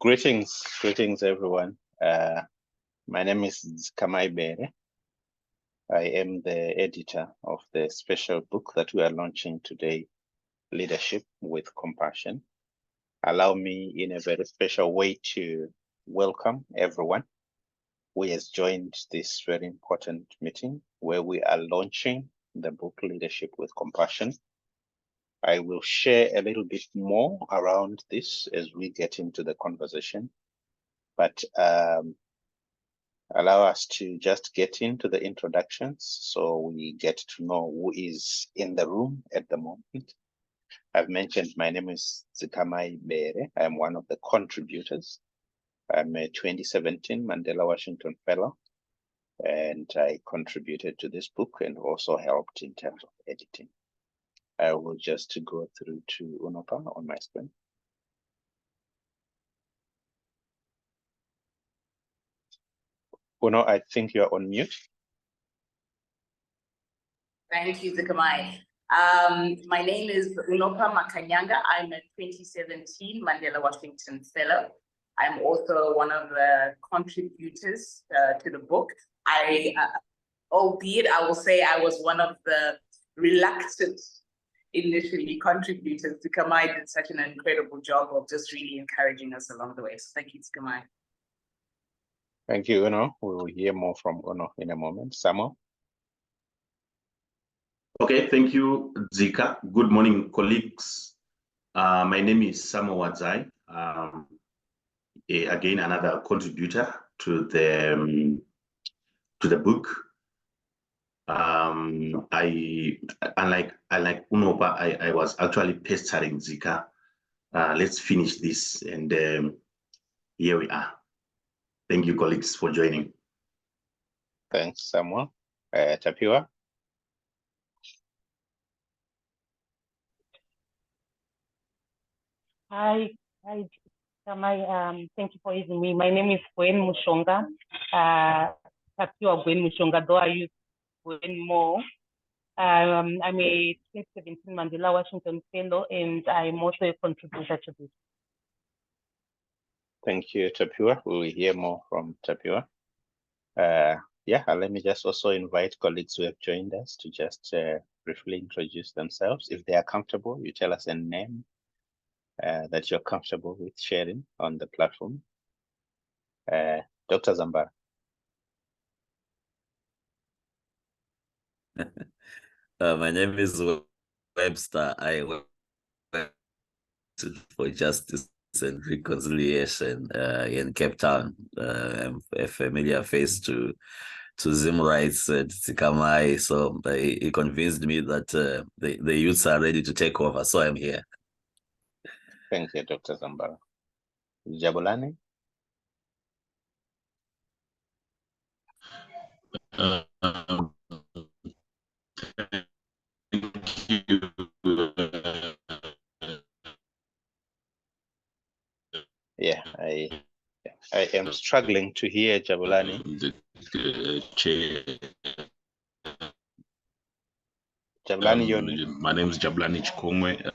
Greetings everyone. My name is Zikamai Bere. I am the editor of the special book that we are launching today, Leadership with Compassion. Allow me in a very special way to welcome everyone who has joined this very important meeting where we are launching the book Leadership with Compassion. I will share a little bit more around this as we get into the conversation, but allow us to just get into the introductions so we get to know who is in the room at the moment. I've mentioned my name is Zikamai Bere. I'm one of the contributors. I'm a 2017 Mandela Washington Fellow, and I contributed to this book and also helped in terms of editing. I will just go through to Unopa on my screen. Uno, I think you're on mute. Thank you, Zikamai. My name is Unopa Makanyanga. I'm a 2017 Mandela Washington Fellow. I'm also one of the contributors to the book. Albeit I will say I was one of the reluctant initially contributors. Zikamai did such an incredible job of just really encouraging us along the way. So thank you, Zikamai. Thank you, Uno. We will hear more from Uno in a moment. Samuel? Okay, thank you, Zika. Good morning, colleagues. My name is Samuel Wadzai. Again, another contributor to the book. Unlike Unopa, I was actually pestering Zika. Let's finish this, and here we are. Thank you, colleagues, for joining. Thanks, Samuel. Tapiwa? Hi, Zikamai. Thank you for having me. My name is Gwen Mushonga. Tapiwa Gwen Mushonga, though I use Gwen more. I'm a 2017 Mandela Washington Fellow, and I'm also a contributor to this. Thank you, Tapiwa. We will hear more from Tapiwa. Let me just also invite colleagues who have joined us to just briefly introduce themselves. If they are comfortable, you tell us a name that you're comfortable with sharing on the platform. Dr. Zambara. My name is Webster. I work for Justice and Reconciliation in Cape Town. I'm a familiar face to Zim Rights at Zikamai, so he convinced me that the youths are ready to take over, so I'm here. Thank you, Dr. Zambara. Jabulani? Thank you. Yeah, I am struggling to hear Jabulani. The chair. Jabulani, my name is Jabulani Chikongwe,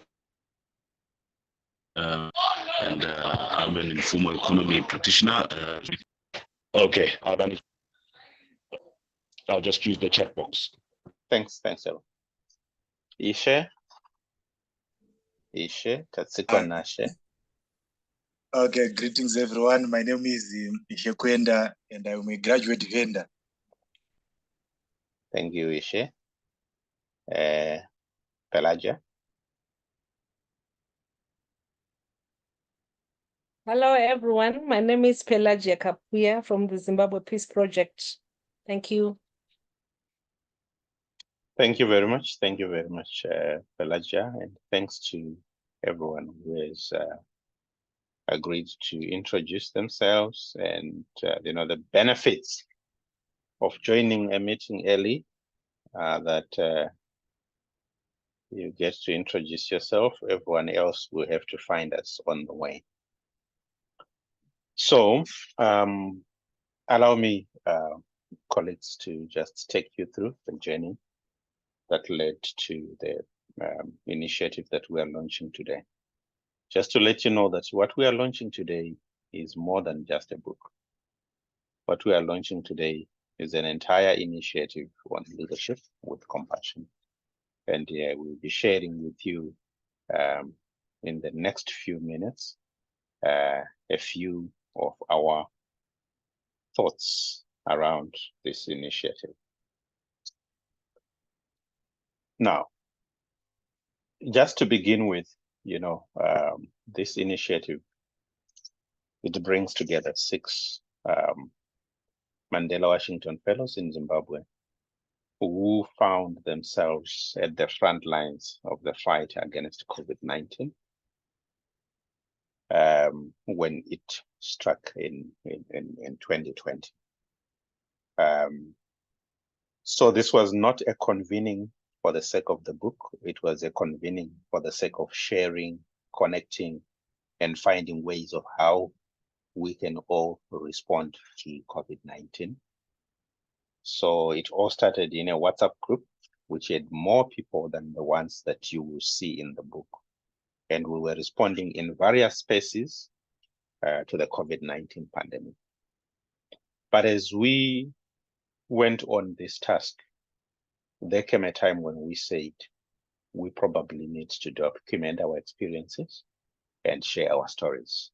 and I'm an informal economy practitioner. Okay, I'll just use the chat box. Thanks, Evan. Ishe, Tatsikwa Nashe. Okay, greetings everyone. My name is Ishe Kwenda, and I'm a graduate vendor. Thank you, Ishe. Pelagia. Hello, everyone. My name is Pelagia Kapuya from the Zimbabwe Peace Project. Thank you. Thank you very much. Thank you very much, Pelagia, and thanks to everyone who has agreed to introduce themselves and the benefits of joining a meeting early, that you get to introduce yourself. Everyone else will have to find us on the way. So allow me, colleagues, to just take you through the journey that led to the initiative that we are launching today. Just to let you know that what we are launching today is more than just a book. What we are launching today is an entire initiative on leadership with compassion. And we'll be sharing with you in the next few minutes a few of our thoughts around this initiative. Now, just to begin with, this initiative, it brings together 6 Mandela Washington Fellows in Zimbabwe who found themselves at the front lines of the fight against COVID-19 when it struck in 2020. So this was not a convening for the sake of the book. It was a convening for the sake of sharing, connecting, and finding ways of how we can all respond to COVID-19. So it all started in a WhatsApp group, which had more people than the ones that you will see in the book. And we were responding in various spaces to the COVID-19 pandemic. But as we went on this task, there came a time when we said we probably need to document our experiences and share our stories.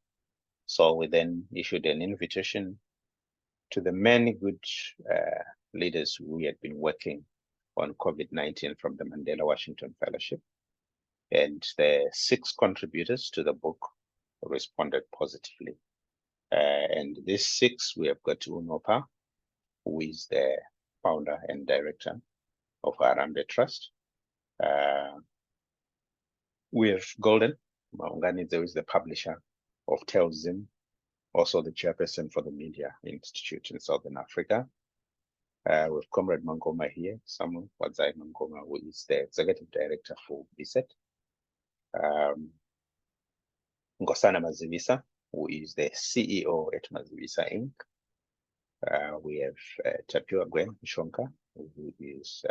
So we then issued an invitation to the many good leaders who had been working on COVID-19 from the Mandela Washington Fellowship. And the 6 contributors to the book responded positively. And these 6, we have got Unopa, who is the founder and director of Harambee Trust. We have Golden Maunganize, who is the publisher of Tales Zim, also the chairperson for the Media Institute in Southern Africa. With Comrade Mangoma here, Samuel Wadzai Mangoma, who is the executive director for BSET. Nkosana Mazivisa, who is the CEO at Mazivisa Inc. We have Tapiwa Gwen Mushonga, who is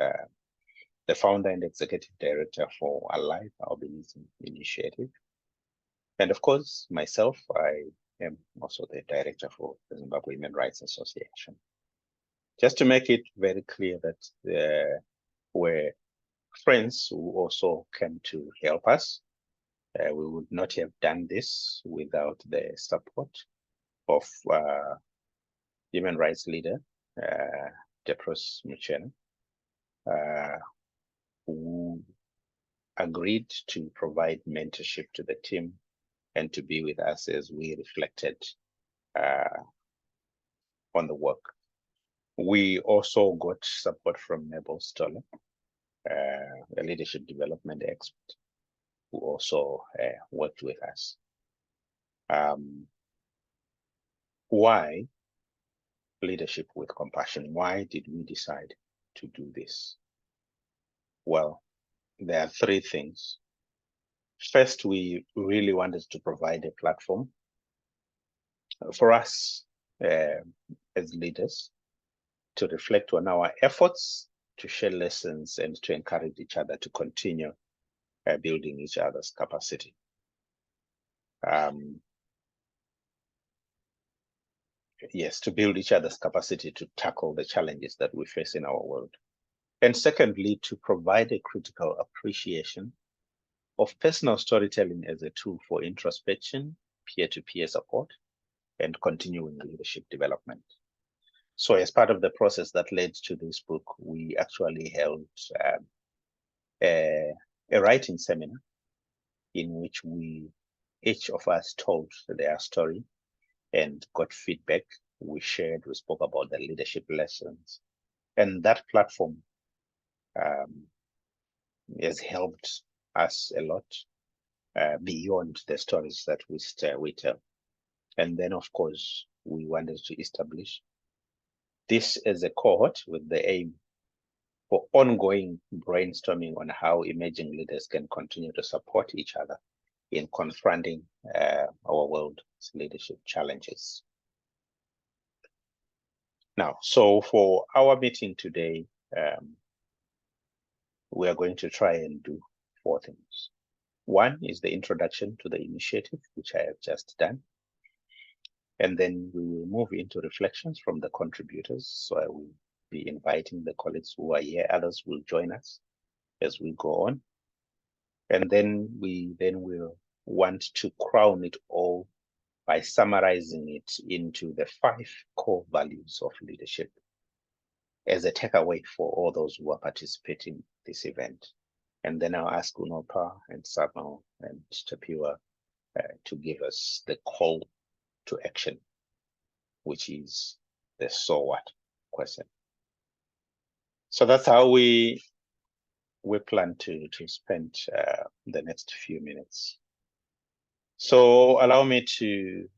the founder and executive director for Alive Albinism Initiative. And of course, myself, I am also the director for the Zimbabwe Human Rights Association. Just to make it very clear that there were friends who also came to help us. We would not have done this without the support of human rights leader, Depros Muchena, who agreed to provide mentorship to the team and to be with us as we reflected on the work. We also got support from Mabel Stoller, a leadership development expert, who also worked with us. Why leadership with compassion? Why did we decide to do this? Well, there are 3 things. First, we really wanted to provide a platform for us as leaders to reflect on our efforts, to share lessons, and to encourage each other to continue building each other's capacity. Yes, to build each other's capacity to tackle the challenges that we face in our world. And secondly, to provide a critical appreciation of personal storytelling as a tool for introspection, peer-to-peer support, and continuing leadership development. So as part of the process that led to this book, we actually held a writing seminar in which each of us told their story and got feedback. We shared, we spoke about the leadership lessons. And that platform has helped us a lot beyond the stories that we tell. And then, of course, we wanted to establish this as a cohort with the aim for ongoing brainstorming on how emerging leaders can continue to support each other in confronting our world's leadership challenges. Now, so for our meeting today, we are going to try and do 4 things. One is the introduction to the initiative, which I have just done. And then we will move into reflections from the contributors. So I will be inviting the colleagues who are here. Others will join us as we go on. And then we will want to crown it all by summarizing it into the 5 core values of leadership as a takeaway for all those who are participating in this event. And then I'll ask Unopa and Samuel and Tapiwa to give us the call to action, which is the so what question. So that's how we plan to spend the next few minutes. So allow me to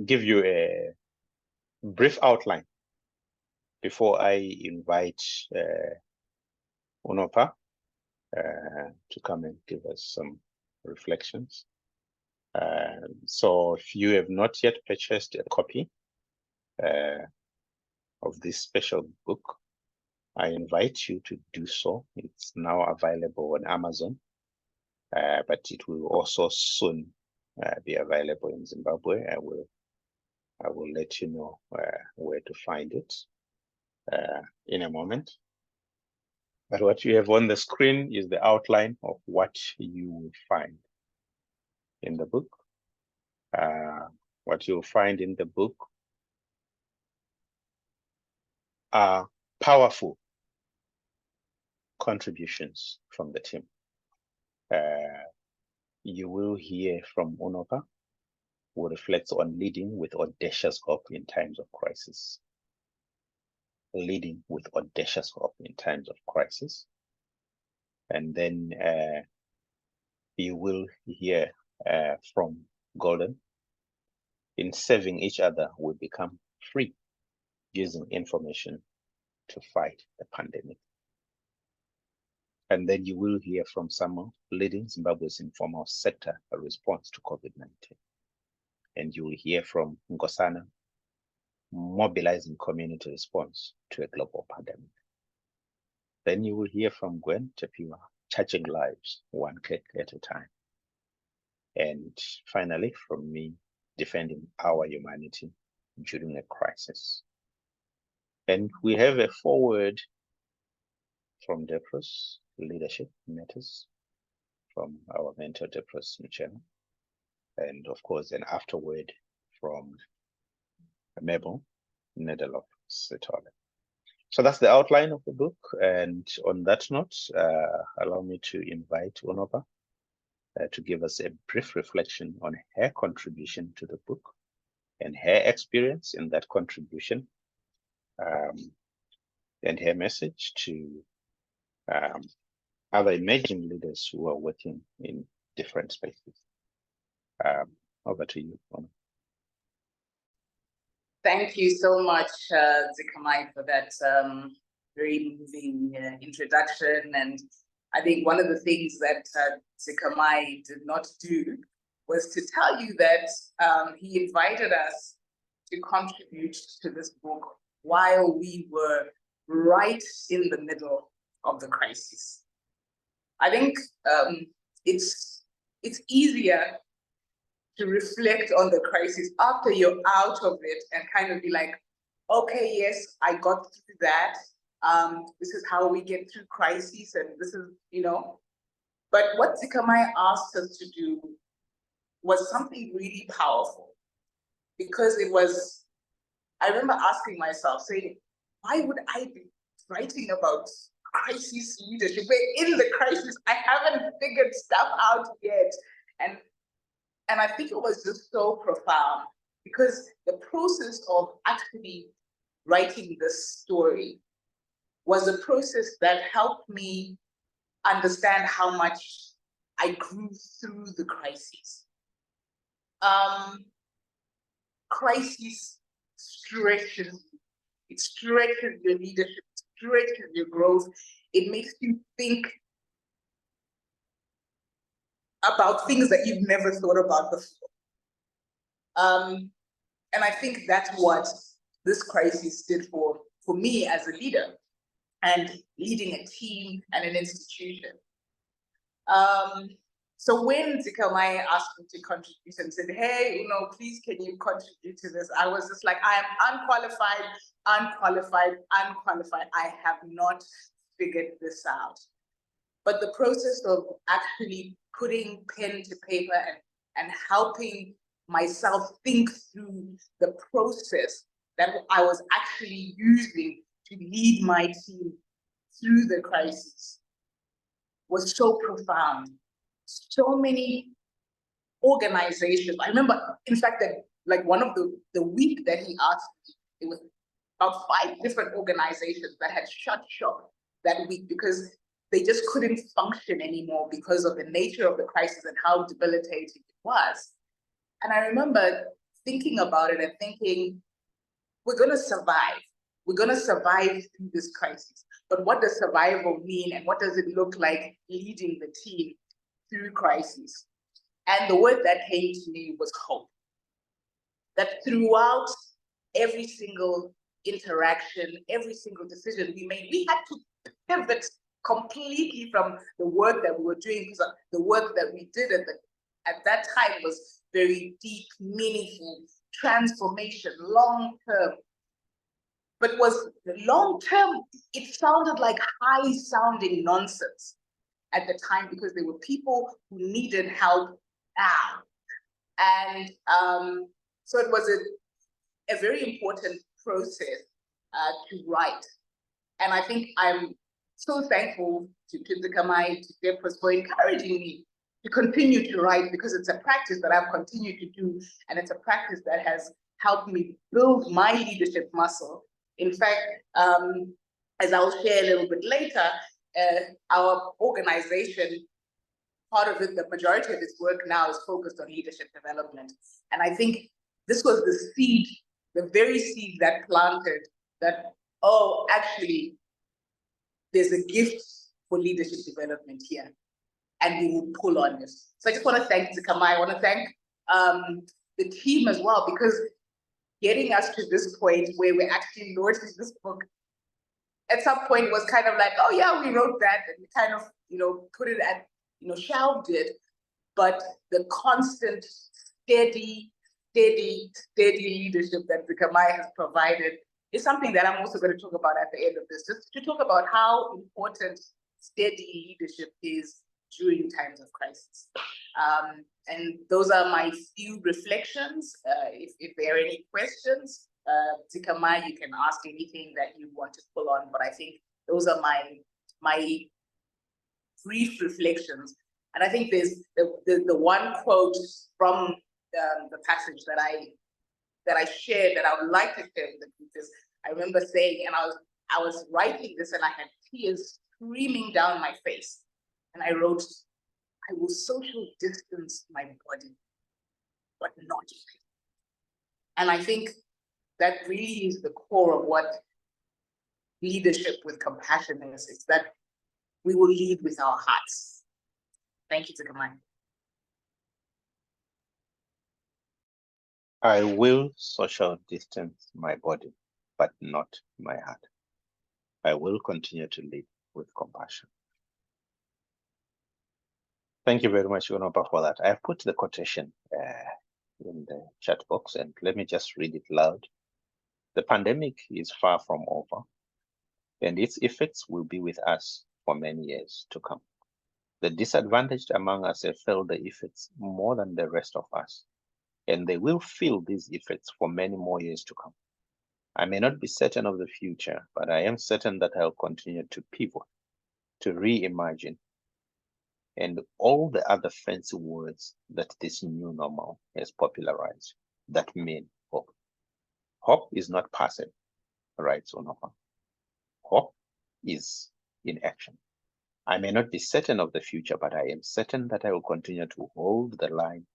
give you a brief outline before I invite Unopa to come and give us some reflections. So if you have not yet purchased a copy of this special book, I invite you to do so. It's now available on Amazon, but it will also soon be available in Zimbabwe. I will let you know where to find it in a moment. But what you have on the screen is the outline of what you will find in the book. What you'll find in the book are powerful contributions from the team. You will hear from Unopa, who reflects on leading with audacious hope in times of crisis. Leading with audacious hope in times of crisis. And then you will hear from Golden. In serving each other, we become free, using information to fight the pandemic. And then you will hear from Samuel, leading Zimbabwe's informal sector response to COVID-19. And you will hear from Nkosana, mobilizing community response to a global pandemic. Then you will hear from Gwen Tapiwa, touching lives one click at a time. And finally, from me, defending our humanity during a crisis. And we have a foreword from Depros, Leadership Matters, from our mentor Depros Michel, and of course an afterword from Mabel Nedelof Setole. So that's the outline of the book. And on that note, allow me to invite Unopa to give us a brief reflection on her contribution to the book and her experience in that contribution, and her message to other emerging leaders who are working in different spaces. Over to you, Unopa. Thank you so much, Zikamai, for that very moving introduction. And I think one of the things that Zikamai did not do was to tell you that he invited us to contribute to this book while we were right in the middle of the crisis. I think it's easier to reflect on the crisis after you're out of it and kind of be like, okay, yes, I got through that. This is how we get through crises, and this is, But what Zikamai asked us to do was something really powerful, because it was, I remember asking myself, saying, why would I be writing about crisis leadership? We're in the crisis. I haven't figured stuff out yet. And I think it was just so profound, because the process of actually writing this story was a process that helped me understand how much I grew through the crisis. Crisis stretches you. It stretches your leadership, it stretches your growth. It makes you think about things that you've never thought about before. And I think that's what this crisis did for me as a leader and leading a team and an institution. So when Zikamai asked me to contribute and said, hey, please, can you contribute to this? I was just like, I am unqualified. I have not figured this out. But the process of actually putting pen to paper and helping myself think through the process that I was actually using to lead my team through the crisis was so profound. So many organizations. I remember, in fact, that like one of the week that he asked me, it was about 5 different organizations that had shut shop that week because they just couldn't function anymore because of the nature of the crisis and how debilitating it was. And I remember thinking about it and thinking, we're going to survive. We're going to survive through this crisis. But what does survival mean? And what does it look like leading the team through crisis? And the word that came to me was hope. That throughout every single interaction, every single decision we made, we had to pivot completely from the work that we were doing, because the work that we did at that time was very deep, meaningful, transformation, long-term. But was long-term, it sounded like high-sounding nonsense at the time because there were people who needed help now. And so it was a very important process to write. And I think I'm so thankful to Zikamai, to Deppers for encouraging me to continue to write, because it's a practice that I've continued to do, and it's a practice that has helped me build my leadership muscle. In fact, as I'll share a little bit later, our organization, part of it, the majority of its work now is focused on leadership development. And I think this was the seed, the very seed that planted that, oh, actually, there's a gift for leadership development here, and we will pull on this. So I just want to thank Zikamai. I want to thank the team as well, because getting us to this point where we're actually launching this book, at some point was kind of like, oh yeah, we wrote that, and we kind of, put it at, shelved it. But the constant, steady leadership that Zikamai has provided is something that I'm also going to talk about at the end of this, just to talk about how important steady leadership is during times of crisis. And those are my few reflections. If there are any questions, Zikamai, you can ask anything that you want to pull on, but I think those are my brief reflections. And I think there's the one quote from the passage that I shared that I would like to share with the group is, I remember saying, and I was writing this and I had tears streaming down my face. And I wrote, I will social distance my body, but not my. And I think that really is the core of what leadership with compassion is. It's that we will lead with our hearts. Thank you, Zikamai. I will social distance my body, but not my heart. I will continue to live with compassion. Thank you very much, Unopa, for that. I've put the quotation in the chat box, and let me just read it loud. The pandemic is far from over, and its effects will be with us for many years to come. The disadvantaged among us have felt the effects more than the rest of us, and they will feel these effects for many more years to come. I may not be certain of the future, but I am certain that I'll continue to pivot, to reimagine, and all the other fancy words that this new normal has popularized that mean hope. Hope is not passive, right, Unopa? Hope is in action. I may not be certain of the future, but I am certain that I will continue to hold the line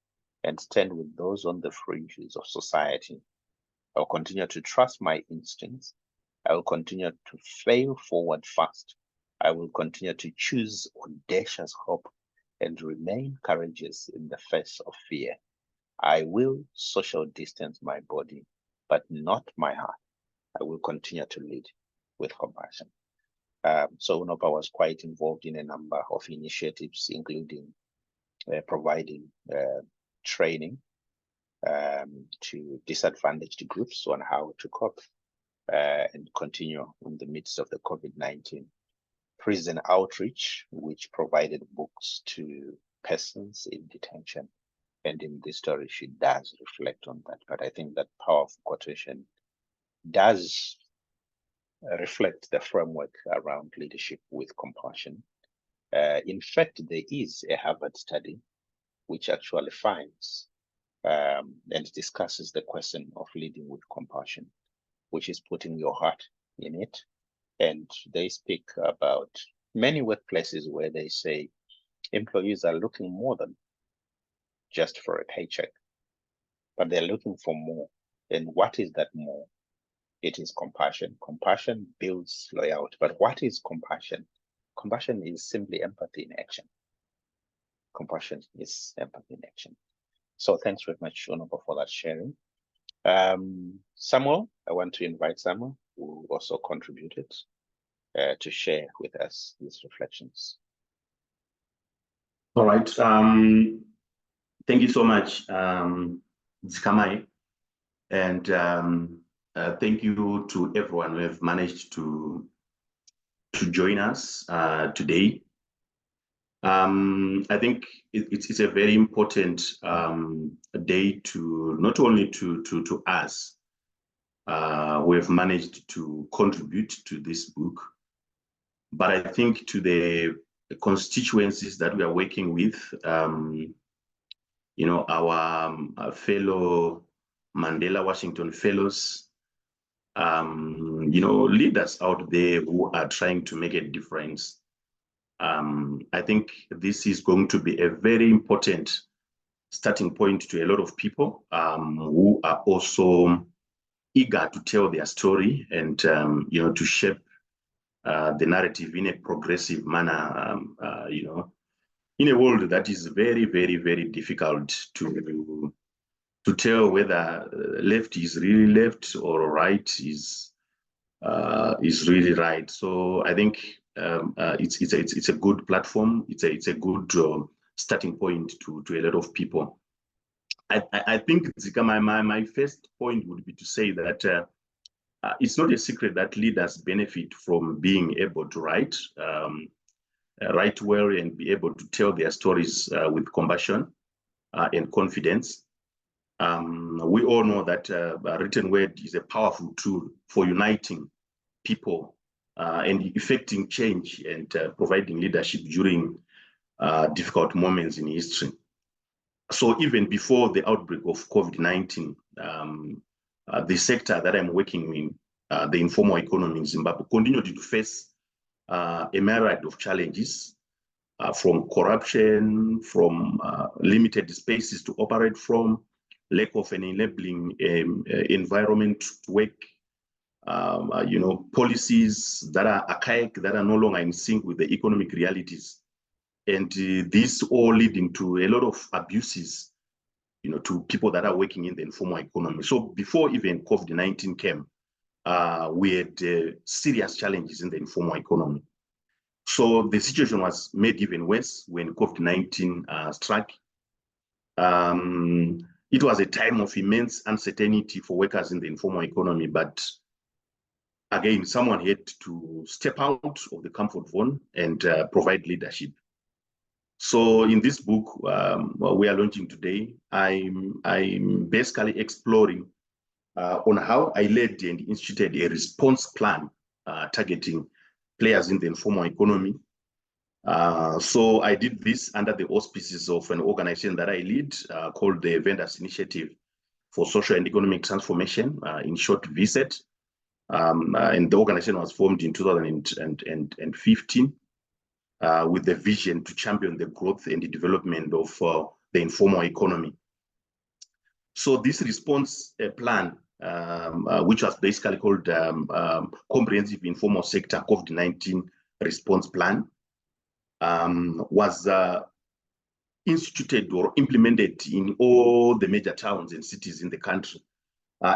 and stand with those on the fringes of society. I will continue to trust my instincts. I will continue to fail forward fast. I will continue to choose audacious hope and remain courageous in the face of fear. I will social distance my body, but not my heart. I will continue to lead with compassion. So Unopa was quite involved in a number of initiatives, including providing training to disadvantaged groups on how to cope and continue in the midst of the COVID-19. Prison outreach, which provided books to persons in detention. And in this story, she does reflect on that. But I think that powerful quotation does reflect the framework around leadership with compassion. In fact, there is a Harvard study which actually finds and discusses the question of leading with compassion, which is putting your heart in it. And they speak about many workplaces where they say employees are looking more than just for a paycheck, but they're looking for more. And what is that more? It is compassion. Compassion builds loyalty. But what is compassion? Compassion is simply empathy in action. Compassion is empathy in action. So thanks very much, Unopa, for that sharing. Samuel, I want to invite Samuel, who also contributed, to share with us his reflections. All right. Thank you so much, Zikamai. And thank you to everyone who have managed to join us today. I think it's a very important day to not only to us who have managed to contribute to this book, but I think to the constituencies that we are working with, you know, our fellow Mandela Washington Fellows, you know, leaders out there who are trying to make a difference. I think this is going to be a very important starting point to a lot of people who are also eager to tell their story and, you know, to shape the narrative in a progressive manner, you know, in a world that is very, very, very difficult to tell whether left is really left or right is really right. So I think it's a good platform. It's a good starting point to a lot of people. I think my first point would be to say that it's not a secret that leaders benefit from being able to write well and be able to tell their stories with compassion and confidence. We all know that written word is a powerful tool for uniting people and effecting change and providing leadership during difficult moments in history. So even before the outbreak of COVID-19, the sector that I'm working in, the informal economy in Zimbabwe, continued to face a myriad of challenges, from corruption, from limited spaces to operate from, lack of an enabling environment to work, you know, policies that are archaic, that are no longer in sync with the economic realities. And this all leading to a lot of abuses, you know, to people that are working in the informal economy. So before even COVID-19 came, we had serious challenges in the informal economy. So the situation was made even worse when COVID-19 struck. It was a time of immense uncertainty for workers in the informal economy, but again, someone had to step out of the comfort zone and provide leadership. So in this book we are launching today, I'm basically exploring on how I led and instituted a response plan targeting players in the informal economy. So I did this under the auspices of an organization that I lead called the Vendors Initiative for Social and Economic Transformation, in short, VSET. And the organization was formed in 2015 with the vision to champion the growth and the development of the informal economy. So this response plan, which was basically called Comprehensive Informal Sector COVID-19 Response Plan, was instituted or implemented in all the major towns and cities in the country,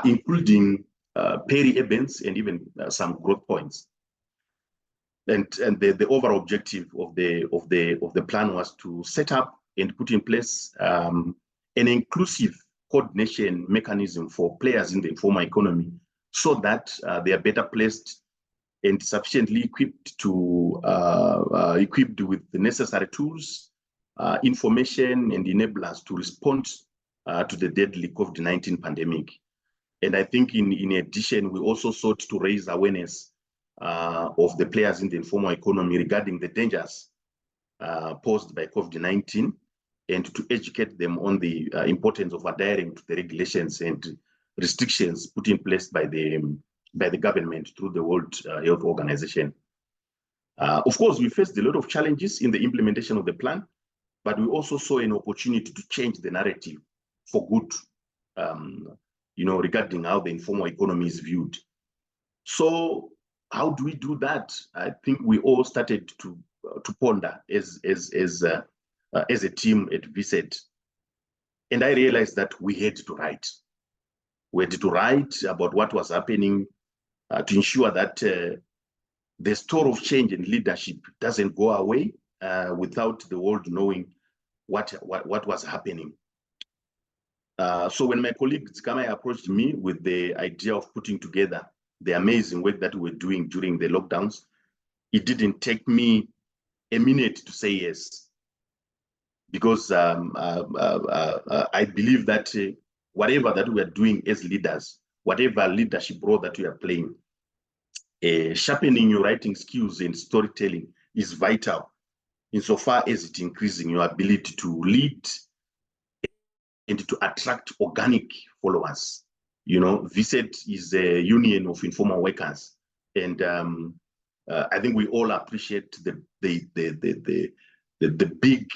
including peri-urbans and even some growth points. And the overall objective of the plan was to set up and put in place an inclusive coordination mechanism for players in the informal economy so that they are better placed and sufficiently equipped equipped with the necessary tools, information, and enablers to respond to the deadly COVID-19 pandemic. And I think in addition, we also sought to raise awareness of the players in the informal economy regarding the dangers posed by COVID-19 and to educate them on the importance of adhering to the regulations and restrictions put in place by the government through the World Health Organization. Of course, we faced a lot of challenges in the implementation of the plan, but we also saw an opportunity to change the narrative for good, regarding how the informal economy is viewed. So how do we do that? I think we all started to ponder as a team at VSET. And I realized that we had to write. We had to write about what was happening to ensure that the store of change and leadership doesn't go away without the world knowing what was happening. So when my colleague Zikamai approached me with the idea of putting together the amazing work that we were doing during the lockdowns, it didn't take me a minute to say yes. Because I believe that whatever that we are doing as leaders, whatever leadership role that we are playing, sharpening your writing skills and storytelling is vital insofar as it increasing your ability to lead and to attract organic followers. VSET is a union of informal workers, and I think we all appreciate the big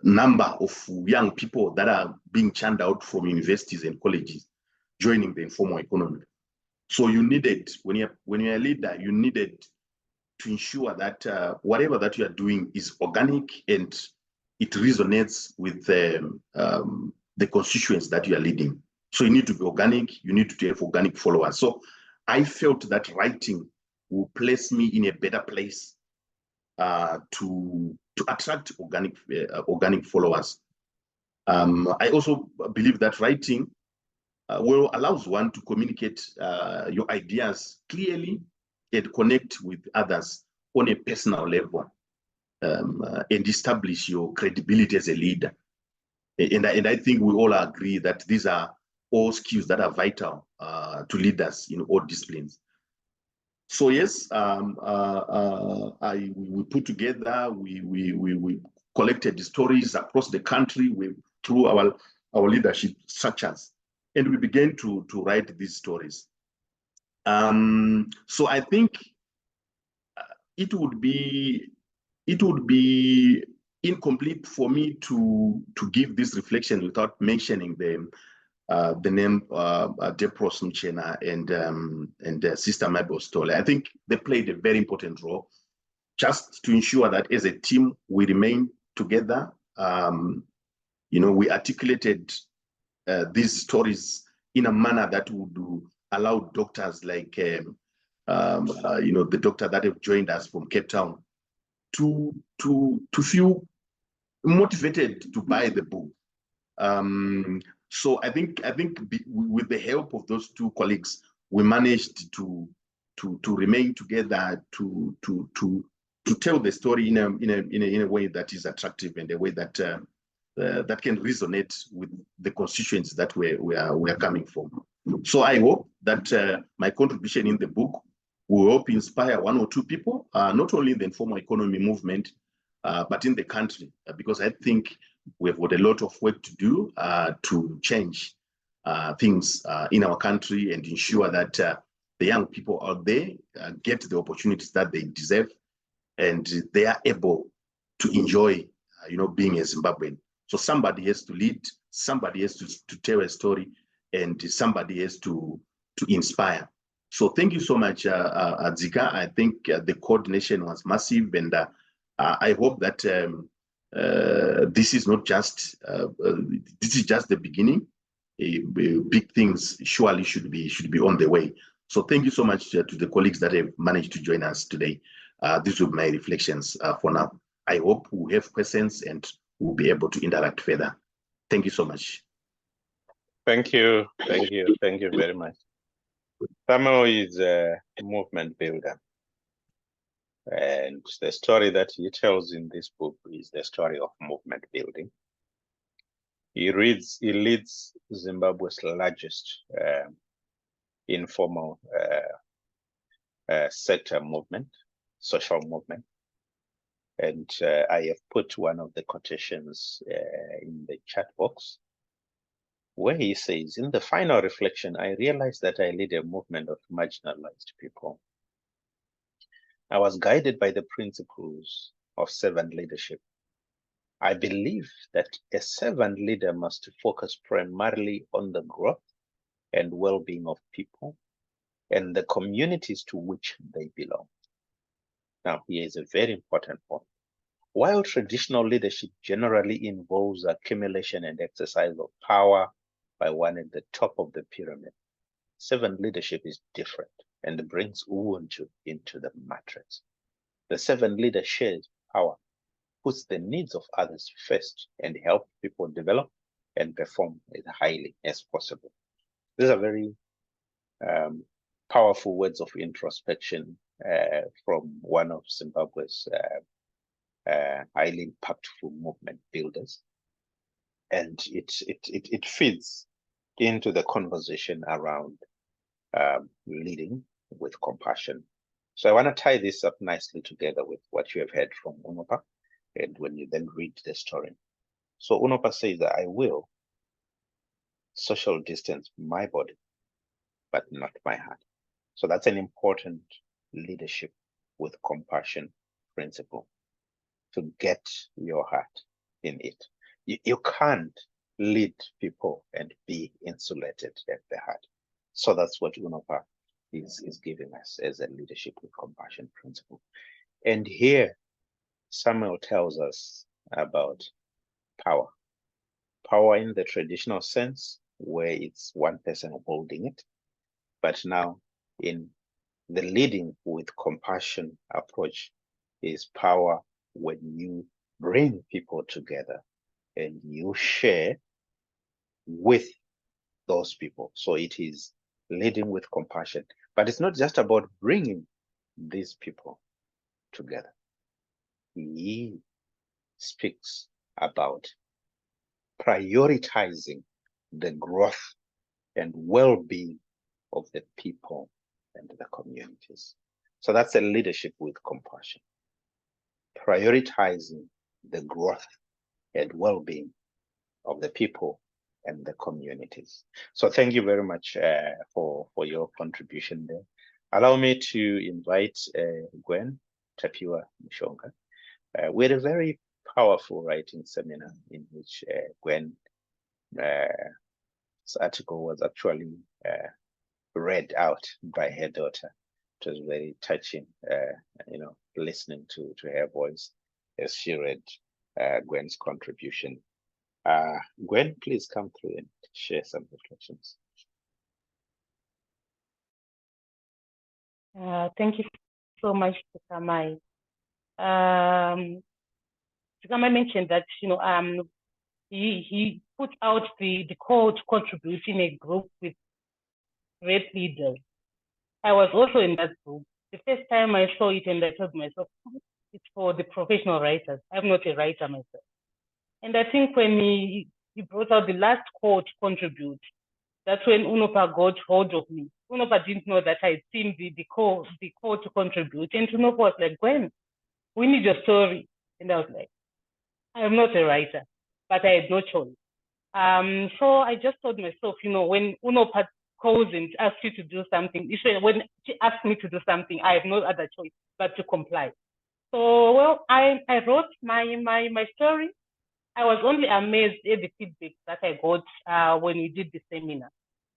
number of young people that are being churned out from universities and colleges joining the informal economy. So you needed, when you're a leader, you needed to ensure that whatever that you are doing is organic and it resonates with the constituents that you are leading. So you need to be organic, you need to have organic followers. So I felt that writing will place me in a better place to attract organic followers. I also believe that writing allows one to communicate your ideas clearly and connect with others on a personal level and establish your credibility as a leader. And I think we all agree that these are all skills that are vital to leaders in all disciplines. So yes, we put together, we collected the stories across the country through our leadership structures, and we began to write these stories. So I think it would be incomplete for me to give this reflection without mentioning the name Depros Mchena and Sister Mabel Stole. I think they played a very important role just to ensure that as a team we remain together. We articulated these stories in a manner that would allow doctors like the doctor that have joined us from Cape Town to feel motivated to buy the book. So I think with the help of those two colleagues, we managed to remain together to tell the story in a way that is attractive and a way that that can resonate with the constituents that we are coming from. So I hope that my contribution in the book will help inspire one or two people, not only in the informal economy movement, but in the country, because I think we've got a lot of work to do to change things in our country and ensure that the young people out there get the opportunities that they deserve and they are able to enjoy, being a Zimbabwean. So somebody has to lead, somebody has to tell a story, and somebody has to inspire. So thank you so much, Zika. I think the coordination was massive, and I hope that this is not just this is just the beginning. Big things surely should be on the way. So thank you so much to the colleagues that have managed to join us today. These will be my reflections for now. I hope we have questions and we'll be able to interact further. Thank you so much. Thank you very much. Samuel is a movement builder. And the story that he tells in this book is the story of movement building. He leads Zimbabwe's largest informal sector movement, social movement. And I have put one of the quotations in the chat box, where he says, in the final reflection, I realized that I lead a movement of marginalized people. I was guided by the principles of servant leadership. I believe that a servant leader must focus primarily on the growth and well-being of people and the communities to which they belong. Now, here is a very important point. While traditional leadership generally involves accumulation and exercise of power by one at the top of the pyramid, servant leadership is different and brings Ubuntu into the matrix. The servant leader shares power, puts the needs of others first, and helps people develop and perform as highly as possible. These are very powerful words of introspection from one of Zimbabwe's highly impactful movement builders. And it feeds into the conversation around leading with compassion. So I want to tie this up nicely together with what you have heard from Unopa, and when you then read the story. So Unopa says that I will social distance my body, but not my heart. So that's an important leadership with compassion principle, to get your heart in it. You can't lead people and be insulated at the heart. So that's what Unopa is giving us as a leadership with compassion principle. And here, Samuel tells us about power. Power in the traditional sense, where it's one person holding it, but now in the leading with compassion approach is power when you bring people together and you share with those people. So it is leading with compassion, but it's not just about bringing these people together. He speaks about prioritizing the growth and well-being of the people and the communities. So that's a leadership with compassion, prioritizing the growth and well-being of the people and the communities. So thank you very much for your contribution there. Allow me to invite Gwen Tapiwa Mushonga. We had a very powerful writing seminar in which Gwen's article was actually read out by her daughter. It was very touching, listening to her voice as she read Gwen's contribution. Gwen, please come through and share some reflections. Thank you so much, Tikamai. Tikamai mentioned that he put out the call to contribute in a group with great leaders. I was also in that group. The first time I saw it, and I told myself, it's for the professional writers. I'm not a writer myself. And I think when he brought out the last call to contribute, that's when Unopa got hold of me. Unopa didn't know that I'd seen the call to contribute. And Unopa was like, Gwen, we need your story. And I was like, I am not a writer, but I had no choice. So I just told myself, when Unopa calls and asks you to do something, when she asks me to do something, I have no other choice but to comply. So, well, I wrote my story. I was only amazed at the feedback that I got when we did the seminar.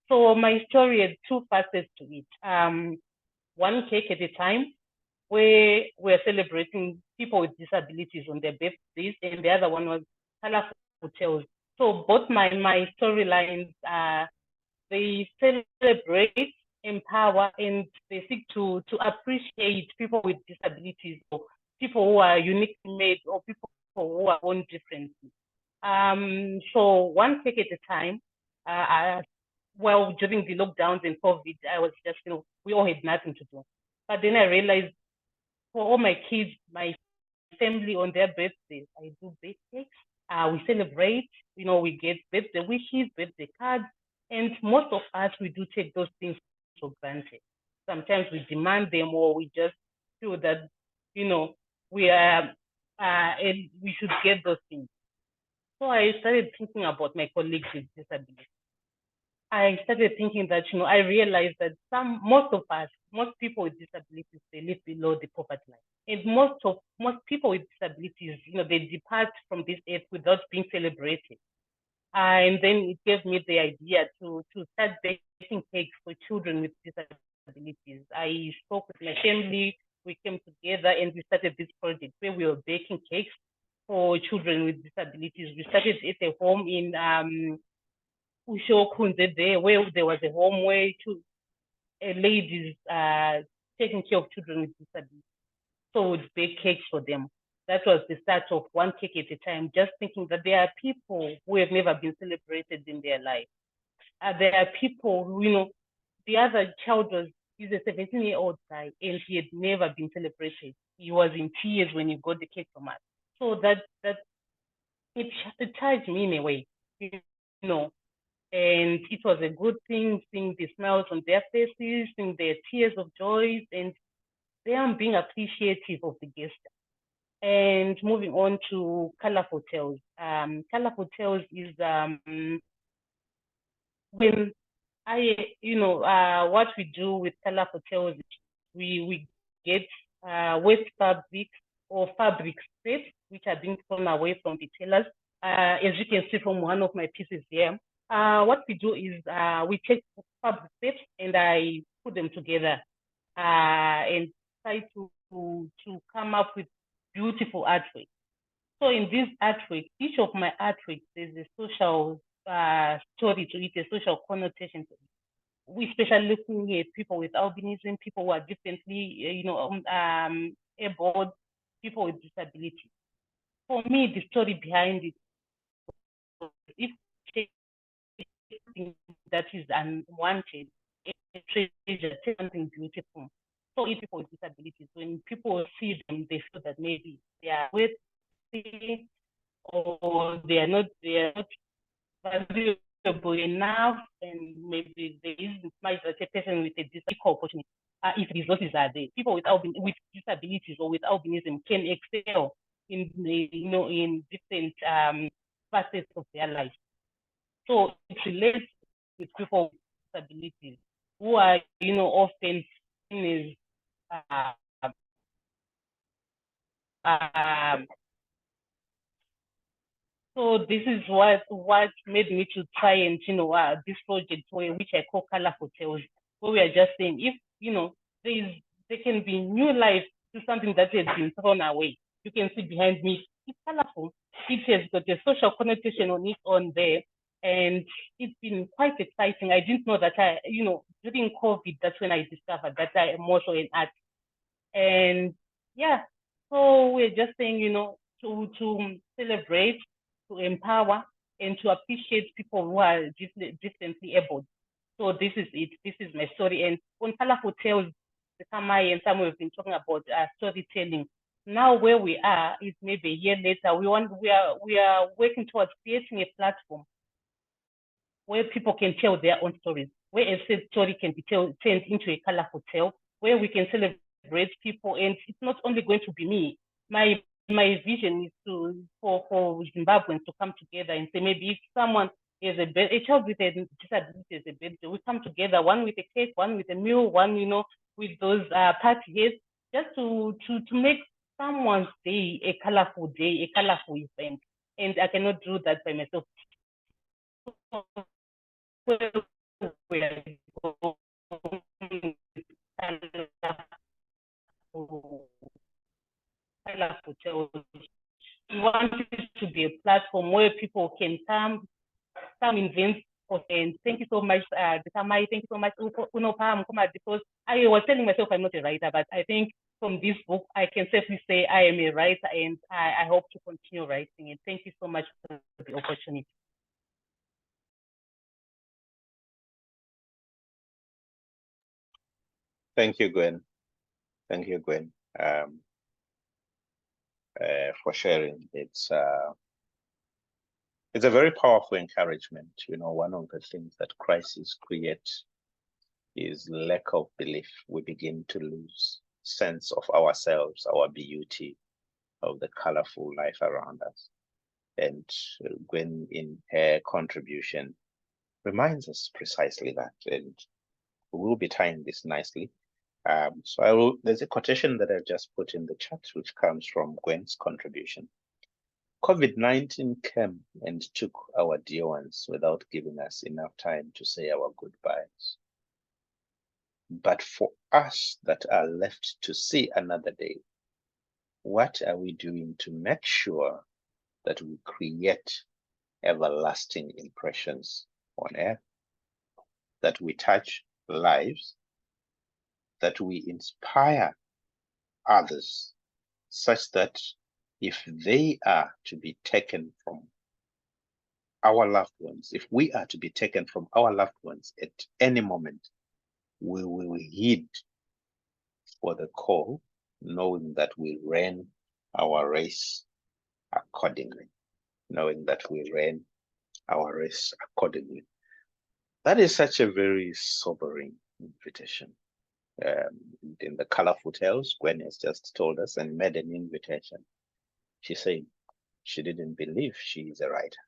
So my story had two facets to it. One cake at a time, where we're celebrating people with disabilities on their birthdays, and the other one was colorful hotels. So both my storylines, they celebrate empower and they seek to appreciate people with disabilities or people who are uniquely made or people who are born differently. So one cake at a time. Well, during the lockdowns and COVID, I was just, we all had nothing to do. But then I realized for all my kids, my family on their birthdays, I do birthdays. We celebrate, we get birthday wishes, birthday cards, and most of us, we do take those things for granted. Sometimes we demand them or we just feel that, we are, and we should get those things. So I started thinking about my colleagues with disabilities. I started thinking that, I realized that most people with disabilities, they live below the poverty line. And most people with disabilities, they depart from this earth without being celebrated. And then it gave me the idea to start baking cakes for children with disabilities. I spoke with my family, we came together and we started this project where we were baking cakes for children with disabilities. We started at a home in Ushokunze there, where there was a home where ladies taking care of children with disabilities. So we'd bake cakes for them. That was the start of one cake at a time, just thinking that there are people who have never been celebrated in their life. There are people who, the other child he's a 17-year-old guy and he had never been celebrated. He was in tears when he got the cake from us. So that it touched me in a way, and it was a good thing seeing the smiles on their faces, seeing their tears of joy, and them being appreciative of the gesture. And moving on to Colorful Tales. Colorful Tales is when what we do with Colorful Tales, we get waste fabric or fabric strips, which are being thrown away from the tailors. As you can see from one of my pieces here, what we do is we take fabric strips and I put them together and try to come up with beautiful artwork. So in this artwork, each of my artworks, there's a social story to it, a social connotation to it. We especially looking at people with albinism, people who are differently, abled, people with disability. For me, the story behind it, if that is unwanted, a treasure, something beautiful. So if people with disabilities, when people see them, they feel that maybe they are worthy or they are not valuable enough, and maybe there isn't much that a person with a disability opportunity. If resources are there, people with disabilities or with albinism can excel in in different facets of their life. So it relates with people with disabilities who are often seen as so this is what made me to try and this project which I call Colorful Tales, where we are just saying if there can be new life to something that has been thrown away. You can see behind me, it's colorful. It has got a social connotation on there, and it's been quite exciting. I didn't know that during COVID, that's when I discovered that I am also an artist. And yeah, so we're just saying, to celebrate, to empower, and to appreciate people who are differently able. So this is it. This is my story. And on Colorful Tales, Kamai and Samuel have been talking about storytelling. Now where we are is maybe a year later. We are working towards creating a platform where people can tell their own stories, where a sad story can be turned into a colorful tale, where we can celebrate people. And it's not only going to be me. My vision is for Zimbabweans to come together and say, maybe if someone is a child with a disability is a birthday, we come together, one with a cake, one with a meal, one with those party heads, just to make someone's day a colorful event. And I cannot do that by myself. We want it to be a platform where people can come invent And thank you so much, Kamai. Thank you so much, Unopa Mkoma, because I was telling myself I'm not a writer, but I think from this book, I can safely say I am a writer, and I hope to continue writing. And thank you so much for the opportunity. Thank you, Gwen. Thank you, Gwen, for sharing. It's a very powerful encouragement. You know, one of the things that crises create is lack of belief. We begin to lose sense of ourselves, our beauty, of the colorful life around us. And Gwen, in her contribution, reminds us precisely that, and we'll be tying this nicely. So there's a quotation that I've just put in the chat, which comes from Gwen's contribution. COVID-19 came and took our dear ones without giving us enough time to say our goodbyes. But for us that are left to see another day, what are we doing to make sure that we create everlasting impressions on earth, that we touch lives, that we inspire others, such that if they are to be taken from our loved ones, if we are to be taken from our loved ones at any moment, we will heed for the call, knowing that we ran our race accordingly, That is such a very sobering invitation. In the Colorful Tales, Gwen has just told us and made an invitation. She said she didn't believe she is a writer.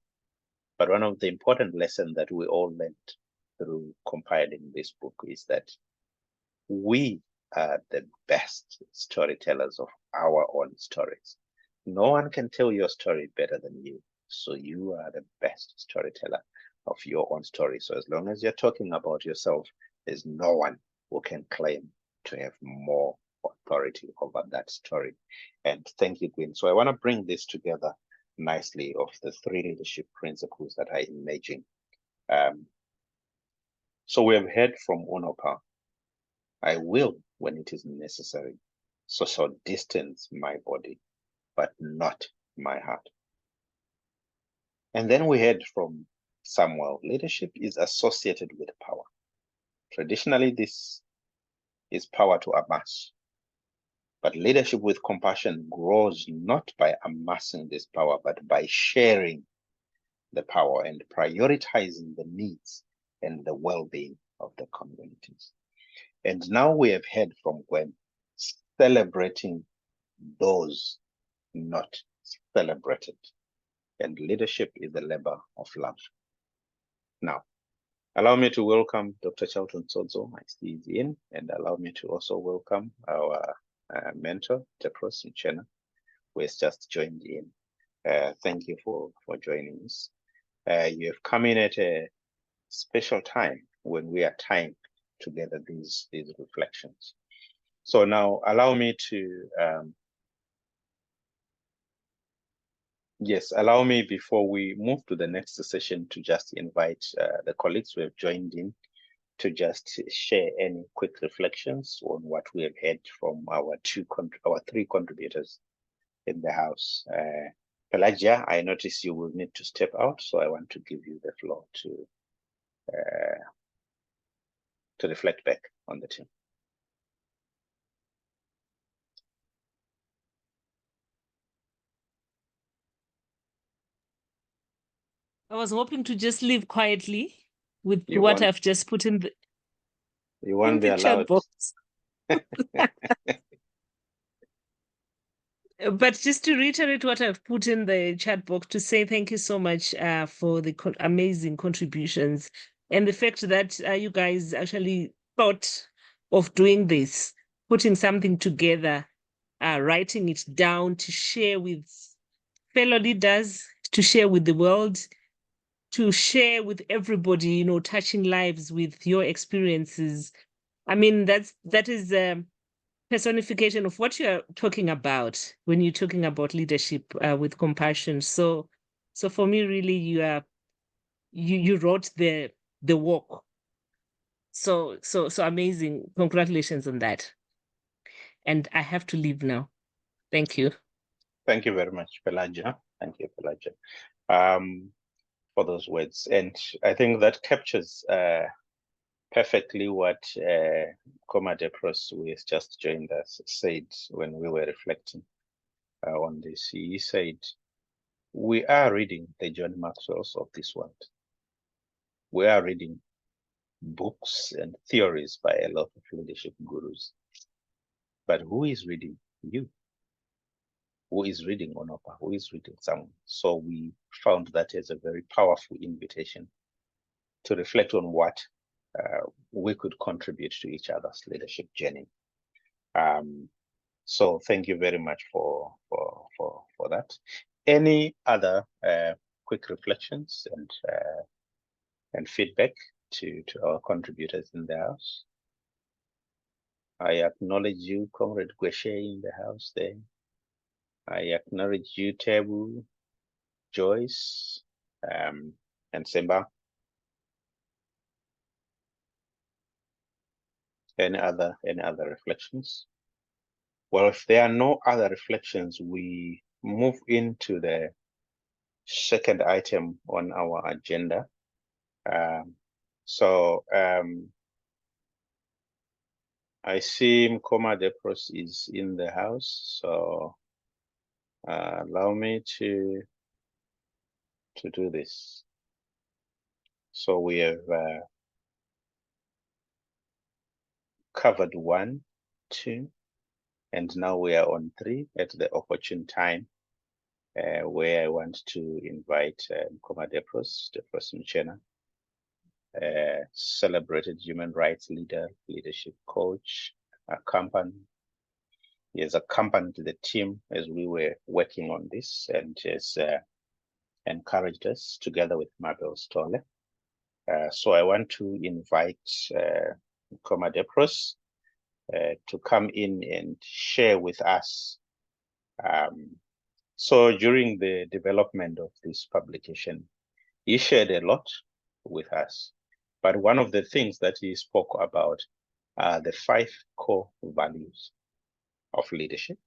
But one of the important lessons that we all learned through compiling this book is that we are the best storytellers of our own stories. No one can tell your story better than you. So you are the best storyteller of your own story. So as long as you're talking about yourself, there's no one who can claim to have more authority over that story. And thank you, Gwen. So I want to bring this together nicely of the 3 leadership principles that are emerging. So we have heard from Unopa, I will, when it is necessary, social distance my body, but not my heart. And then we heard from Samuel, leadership is associated with power. Traditionally, this is power to amass. But leadership with compassion grows not by amassing this power, but by sharing the power and prioritizing the needs and the well-being of the communities. And now we have heard from Gwen, celebrating those not celebrated. And leadership is the labor of love. Now, allow me to welcome Dr. Charlton Sodzo, I see he's in, and allow me to also welcome our mentor, Tepros Mchena, who has just joined in. Thank you for joining us. You have come in at a special time when we are tying together these reflections. So now allow me to, allow me before we move to the next session to just invite the colleagues who have joined in to just share any quick reflections on what we have heard from our 3 contributors in the house. Pelagia, I notice you will need to step out, so I want to give you the floor to reflect back on the team. I was hoping to just leave quietly with what I've just put in the, you won't be allowed. Chat box. But just to reiterate what I've put in the chat box, to say thank you so much for the amazing contributions and the fact that you guys actually thought of doing this, putting something together, writing it down to share with fellow leaders, to share with the world, to share with everybody, you know, touching lives with your experiences. I mean, that is personification of what you're talking about when you're talking about leadership with compassion. So for me, really, you wrote the walk. So amazing. Congratulations on that. And I have to leave now. Thank you. Thank you very much, Pelagia. Thank you, Pelagia, for those words. And I think that captures perfectly what Koma Depros, who has just joined us, said when we were reflecting on this. He said, we are reading the John Maxwell's of this world. We are reading books and theories by a lot of leadership gurus. But who is reading you? Who is reading Onopa? Who is reading someone? So we found that as a very powerful invitation to reflect on what we could contribute to each other's leadership journey. So thank you very much for that. Any other quick reflections and feedback to our contributors in the house? I acknowledge you, Comrade Gweshe, in the house there. I acknowledge you, Tebu, Joyce, and Semba. Any other reflections? Well, if there are no other reflections, we move into the second item on our agenda. I see Mkoma Depros is in the house, so allow me to do this. So we have covered 1, 2, and now we are on 3 at the opportune time, where I want to invite Mkoma Depros Mchena, celebrated human rights leader, leadership coach, he has accompanied the team as we were working on this, and has encouraged us together with Mabel Stolle. So I want to invite Mkoma Depros to come in and share with us. So during the development of this publication, he shared a lot with us. But one of the things that he spoke about are the 5 core values of leadership.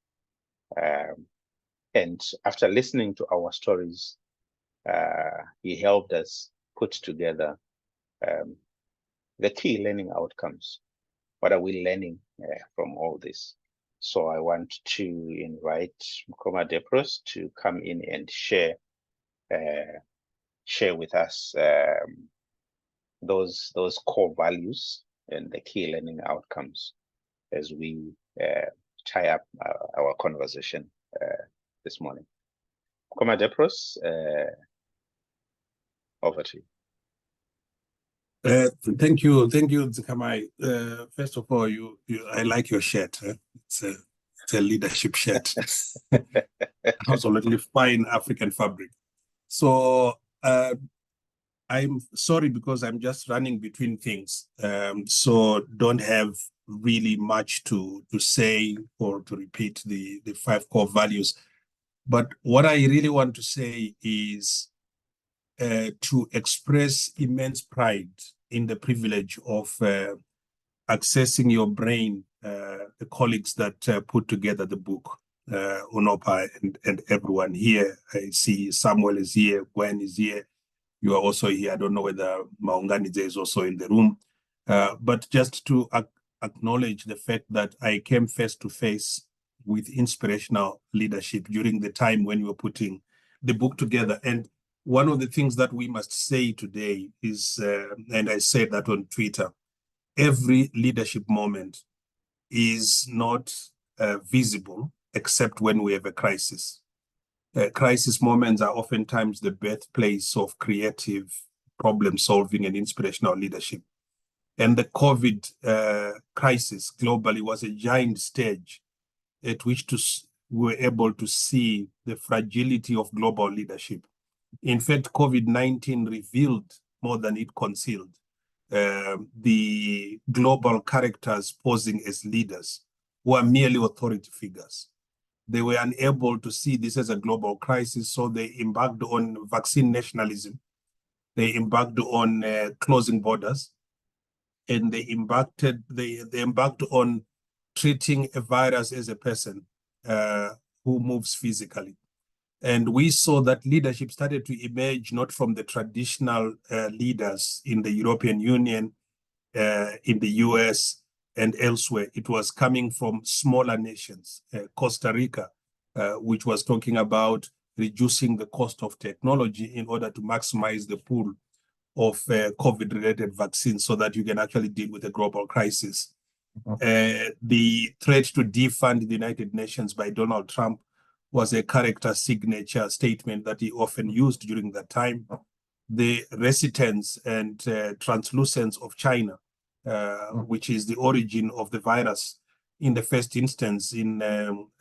And after listening to our stories, he helped us put together the key learning outcomes. What are we learning from all this? So I want to invite Mkoma Depros to come in and share with us those core values and the key learning outcomes as we tie up our conversation this morning. Mkoma Depros, over to you. Thank you, Zikamai. First of all, I like your shirt. It's a leadership shirt. Absolutely fine African fabric. So I'm sorry because I'm just running between things. So don't have really much to say or to repeat the 5 core values. But what I really want to say is to express immense pride in the privilege of accessing your brain, the colleagues that put together the book, Onopa and everyone here. I see Samuel is here, Gwen is here, you are also here. I don't know whether Maunganidze is also in the room, but just to acknowledge the fact that I came face to face with inspirational leadership during the time when we were putting the book together. And one of the things that we must say today is, and I said that on Twitter, every leadership moment is not visible except when we have a crisis. Crisis moments are oftentimes the birthplace of creative problem solving and inspirational leadership. And the COVID crisis globally was a giant stage at which we were able to see the fragility of global leadership. In fact, COVID-19 revealed more than it concealed the global characters posing as leaders who are merely authority figures. They were unable to see this as a global crisis, so they embarked on vaccine nationalism They embarked on closing borders, and they embarked on treating a virus as a person who moves physically. And we saw that leadership started to emerge not from the traditional leaders in the European Union, in the US, and elsewhere. It was coming from smaller nations, Costa Rica, which was talking about reducing the cost of technology in order to maximize the pool of COVID-related vaccines so that you can actually deal with a global crisis. The threat to defund the United Nations by Donald Trump was a character signature statement that he often used during that time. The residence and translucence of China, which is the origin of the virus in the first instance in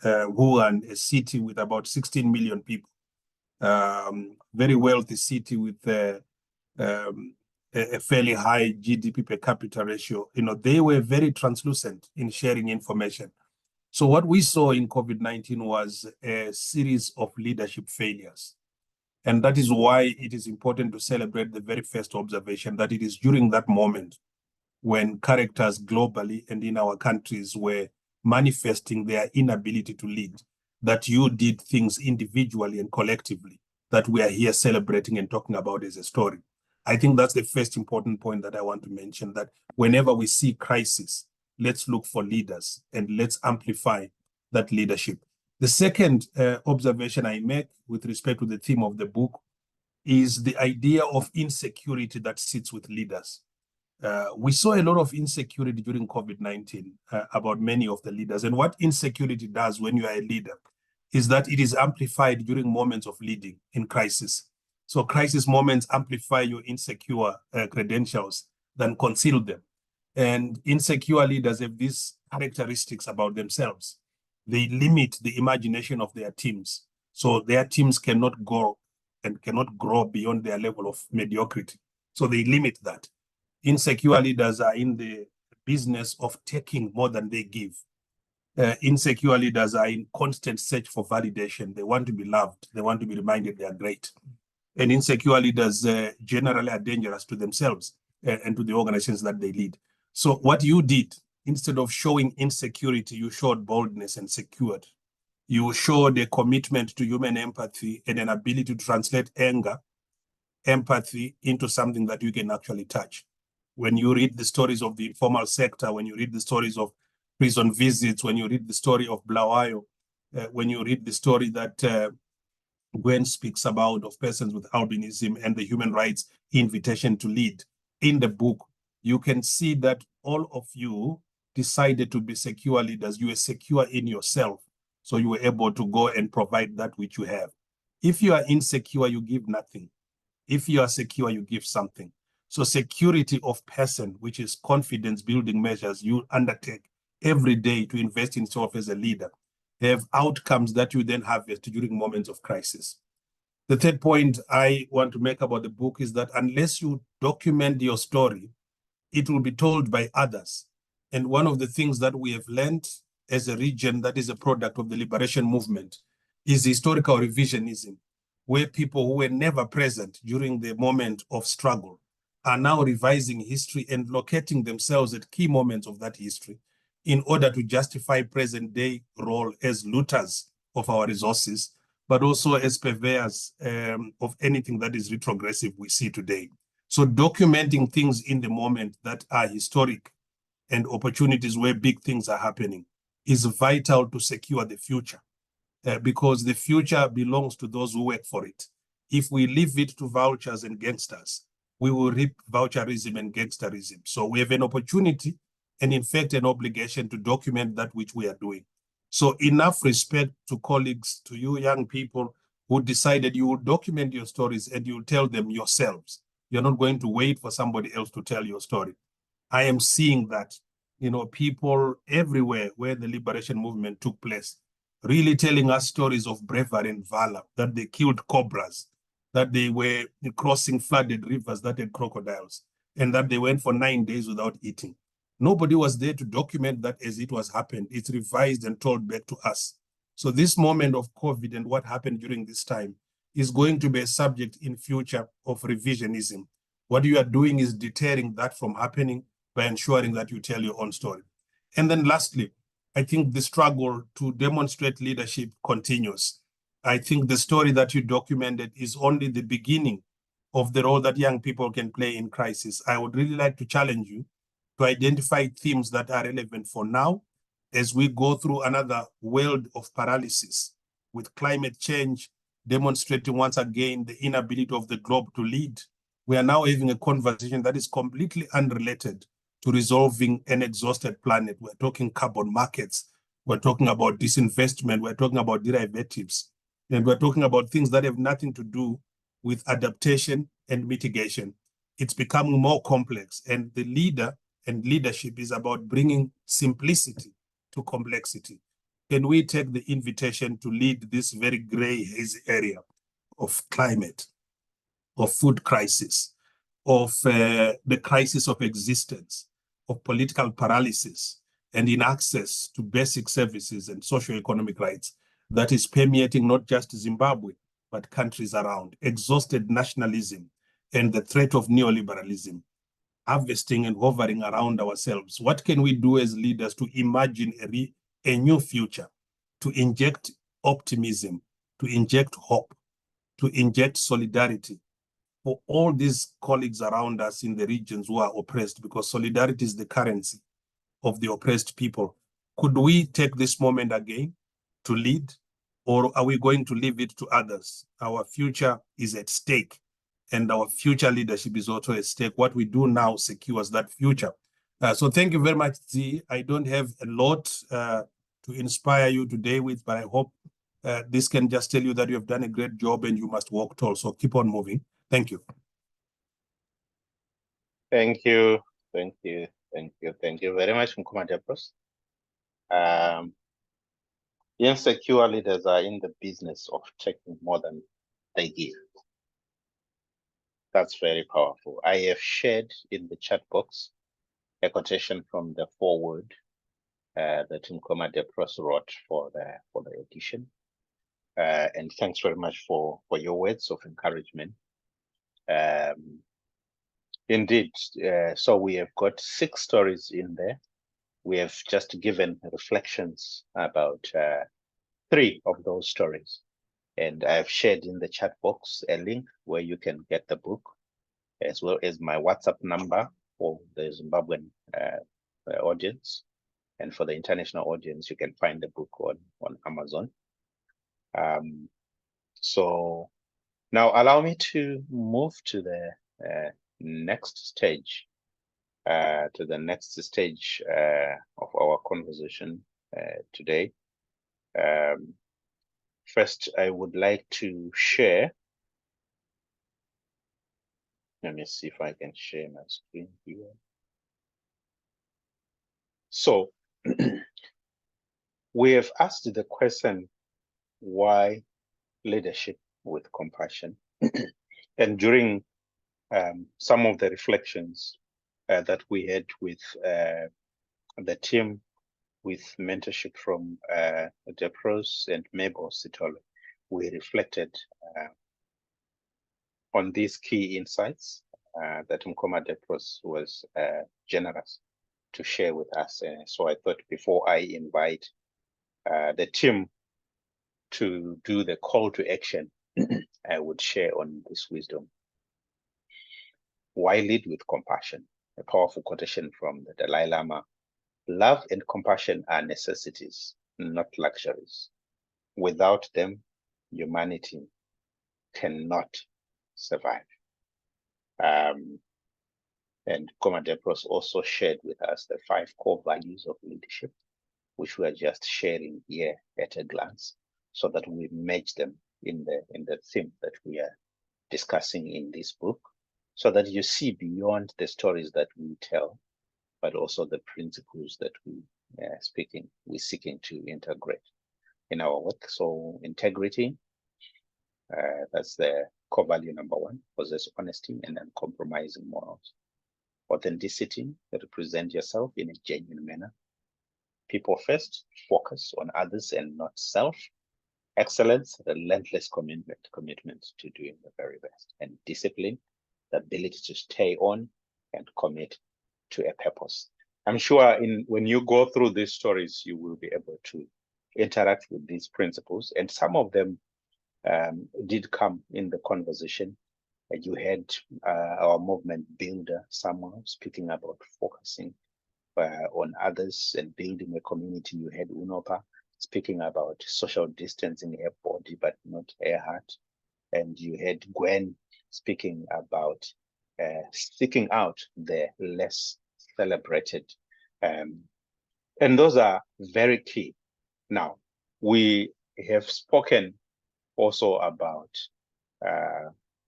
Wuhan, a city with about 16 million people, very wealthy city with a fairly high GDP per capita ratio. They were very translucent in sharing information. So what we saw in COVID-19 was a series of leadership failures. And that is why it is important to celebrate the very first observation, that it is during that moment when characters globally and in our countries were manifesting their inability to lead, that you did things individually and collectively that we are here celebrating and talking about as a story. I think that's the first important point that I want to mention, that whenever we see crisis, let's look for leaders and let's amplify that leadership. The second observation I make with respect to the theme of the book is the idea of insecurity that sits with leaders. We saw a lot of insecurity during COVID-19 about many of the leaders. And what insecurity does when you are a leader is that it is amplified during moments of leading in crisis. So crisis moments amplify your insecure credentials than conceal them. And insecure leaders have these characteristics about themselves. They limit the imagination of their teams. So their teams cannot go and cannot grow beyond their level of mediocrity. So they limit that. Insecure leaders are in the business of taking more than they give. Insecure leaders are in constant search for validation. They want to be loved. They want to be reminded they are great. And insecure leaders generally are dangerous to themselves and to the organizations that they lead. So what you did, instead of showing insecurity, you showed boldness and secured. You showed a commitment to human empathy and an ability to translate anger, empathy into something that you can actually touch. When you read the stories of the informal sector, when you read the stories of prison visits, when you read the story of Bulawayo, when you read the story that Gwen speaks about of persons with albinism and the human rights invitation to lead in the book, you can see that all of you decided to be secure leaders. You were secure in yourself, so you were able to go and provide that which you have. If you are insecure, you give nothing. If you are secure, you give something. So security of person, which is confidence building measures you undertake every day to invest in yourself as a leader, have outcomes that you then harvest during moments of crisis. The third point I want to make about the book is that unless you document your story, it will be told by others. And one of the things that we have learned as a region that is a product of the liberation movement is historical revisionism, where people who were never present during the moment of struggle are now revising history and locating themselves at key moments of that history in order to justify present day role as looters of our resources, but also as purveyors of anything that is retrogressive we see today. So documenting things in the moment that are historic and opportunities where big things are happening is vital to secure the future, because the future belongs to those who work for it. If we leave it to vultures and gangsters, we will reap vulturism and gangsterism. So we have an opportunity and in fact an obligation to document that which we are doing. So enough respect to colleagues, to you young people who decided you will document your stories and you will tell them yourselves. You're not going to wait for somebody else to tell your story. I am seeing that, people everywhere where the liberation movement took place, really telling us stories of bravery and valor, that they killed cobras, that they were crossing flooded rivers that had crocodiles, and that they went for 9 days without eating. Nobody was there to document that as it was happened. It's revised and told back to us. So this moment of COVID and what happened during this time is going to be a subject in future of revisionism. What you are doing is deterring that from happening by ensuring that you tell your own story. And then lastly, I think the struggle to demonstrate leadership continues. I think the story that you documented is only the beginning of the role that young people can play in crisis. I would really like to challenge you to identify themes that are relevant for now as we go through another world of paralysis, with climate change demonstrating once again the inability of the globe to lead. We are now having a conversation that is completely unrelated to resolving an exhausted planet. We're talking carbon markets. We're talking about disinvestment. We're talking about derivatives. And we're talking about things that have nothing to do with adaptation and mitigation. It's becoming more complex, and the leader and leadership is about bringing simplicity to complexity. Can we take the invitation to lead this very gray, hazy area of climate, of food crisis, of the crisis of existence, of political paralysis, and in access to basic services and socio-economic rights that is permeating not just Zimbabwe, but countries around? Exhausted nationalism and the threat of neoliberalism harvesting and hovering around ourselves. What can we do as leaders to imagine a new future, to inject optimism, to inject hope, to inject solidarity for all these colleagues around us in the regions who are oppressed, because solidarity is the currency of the oppressed people? Could we take this moment again to lead, or are we going to leave it to others? Our future is at stake, and our future leadership is also at stake. What we do now secures that future. So thank you very much, Z. I don't have a lot to inspire you today with, but I hope this can just tell you that you have done a great job and you must walk tall. So keep on moving. Thank you. Thank you. Thank you. Thank you. Thank you very much, Mkuma Depros. Insecure leaders are in the business of taking more than they give. That's very powerful. I have shared in the chat box a quotation from the foreword that Mkuma Depros wrote for the edition. And thanks very much for your words of encouragement. Indeed, so we have got 6 stories in there. We have just given reflections about 3 of those stories. And I've shared in the chat box a link where you can get the book, as well as my WhatsApp number for the Zimbabwean audience. And for the international audience, you can find the book on Amazon. So now allow me to move to the next stage, of our conversation today. First, I would like to share. Let me see if I can share my screen here. So we have asked the question, why leadership with compassion? And during some of the reflections that we had with the team, with mentorship from Depros and Mabel Sitole, we reflected on these key insights that Mkuma Depros was generous to share with us. So I thought, before I invite the team to do the call to action, I would share on this wisdom. Why lead with compassion? A powerful quotation from the Dalai Lama. Love and compassion are necessities, not luxuries. Without them, humanity cannot survive. And Mkuma Depros also shared with us the 5 core values of leadership, which we are just sharing here at a glance, so that we match them in the theme that we are discussing in this book, so that you see beyond the stories that we tell, but also the principles that we're seeking to integrate in our work. So integrity, that's the core value number 1, possess honesty and uncompromising morals. Authenticity, represent yourself in a genuine manner. People first, focus on others and not self. excellence, relentless commitment to doing the very best, and discipline, the ability to stay on and commit to a purpose. I'm sure when you go through these stories, you will be able to interact with these principles, and some of them did come in the conversation. You had our movement builder, someone speaking about focusing on others and building a community. You had Unopa speaking about social distancing her body, but not her heart. And you had Gwen speaking about seeking out the less celebrated. And those are very key. Now, we have spoken also about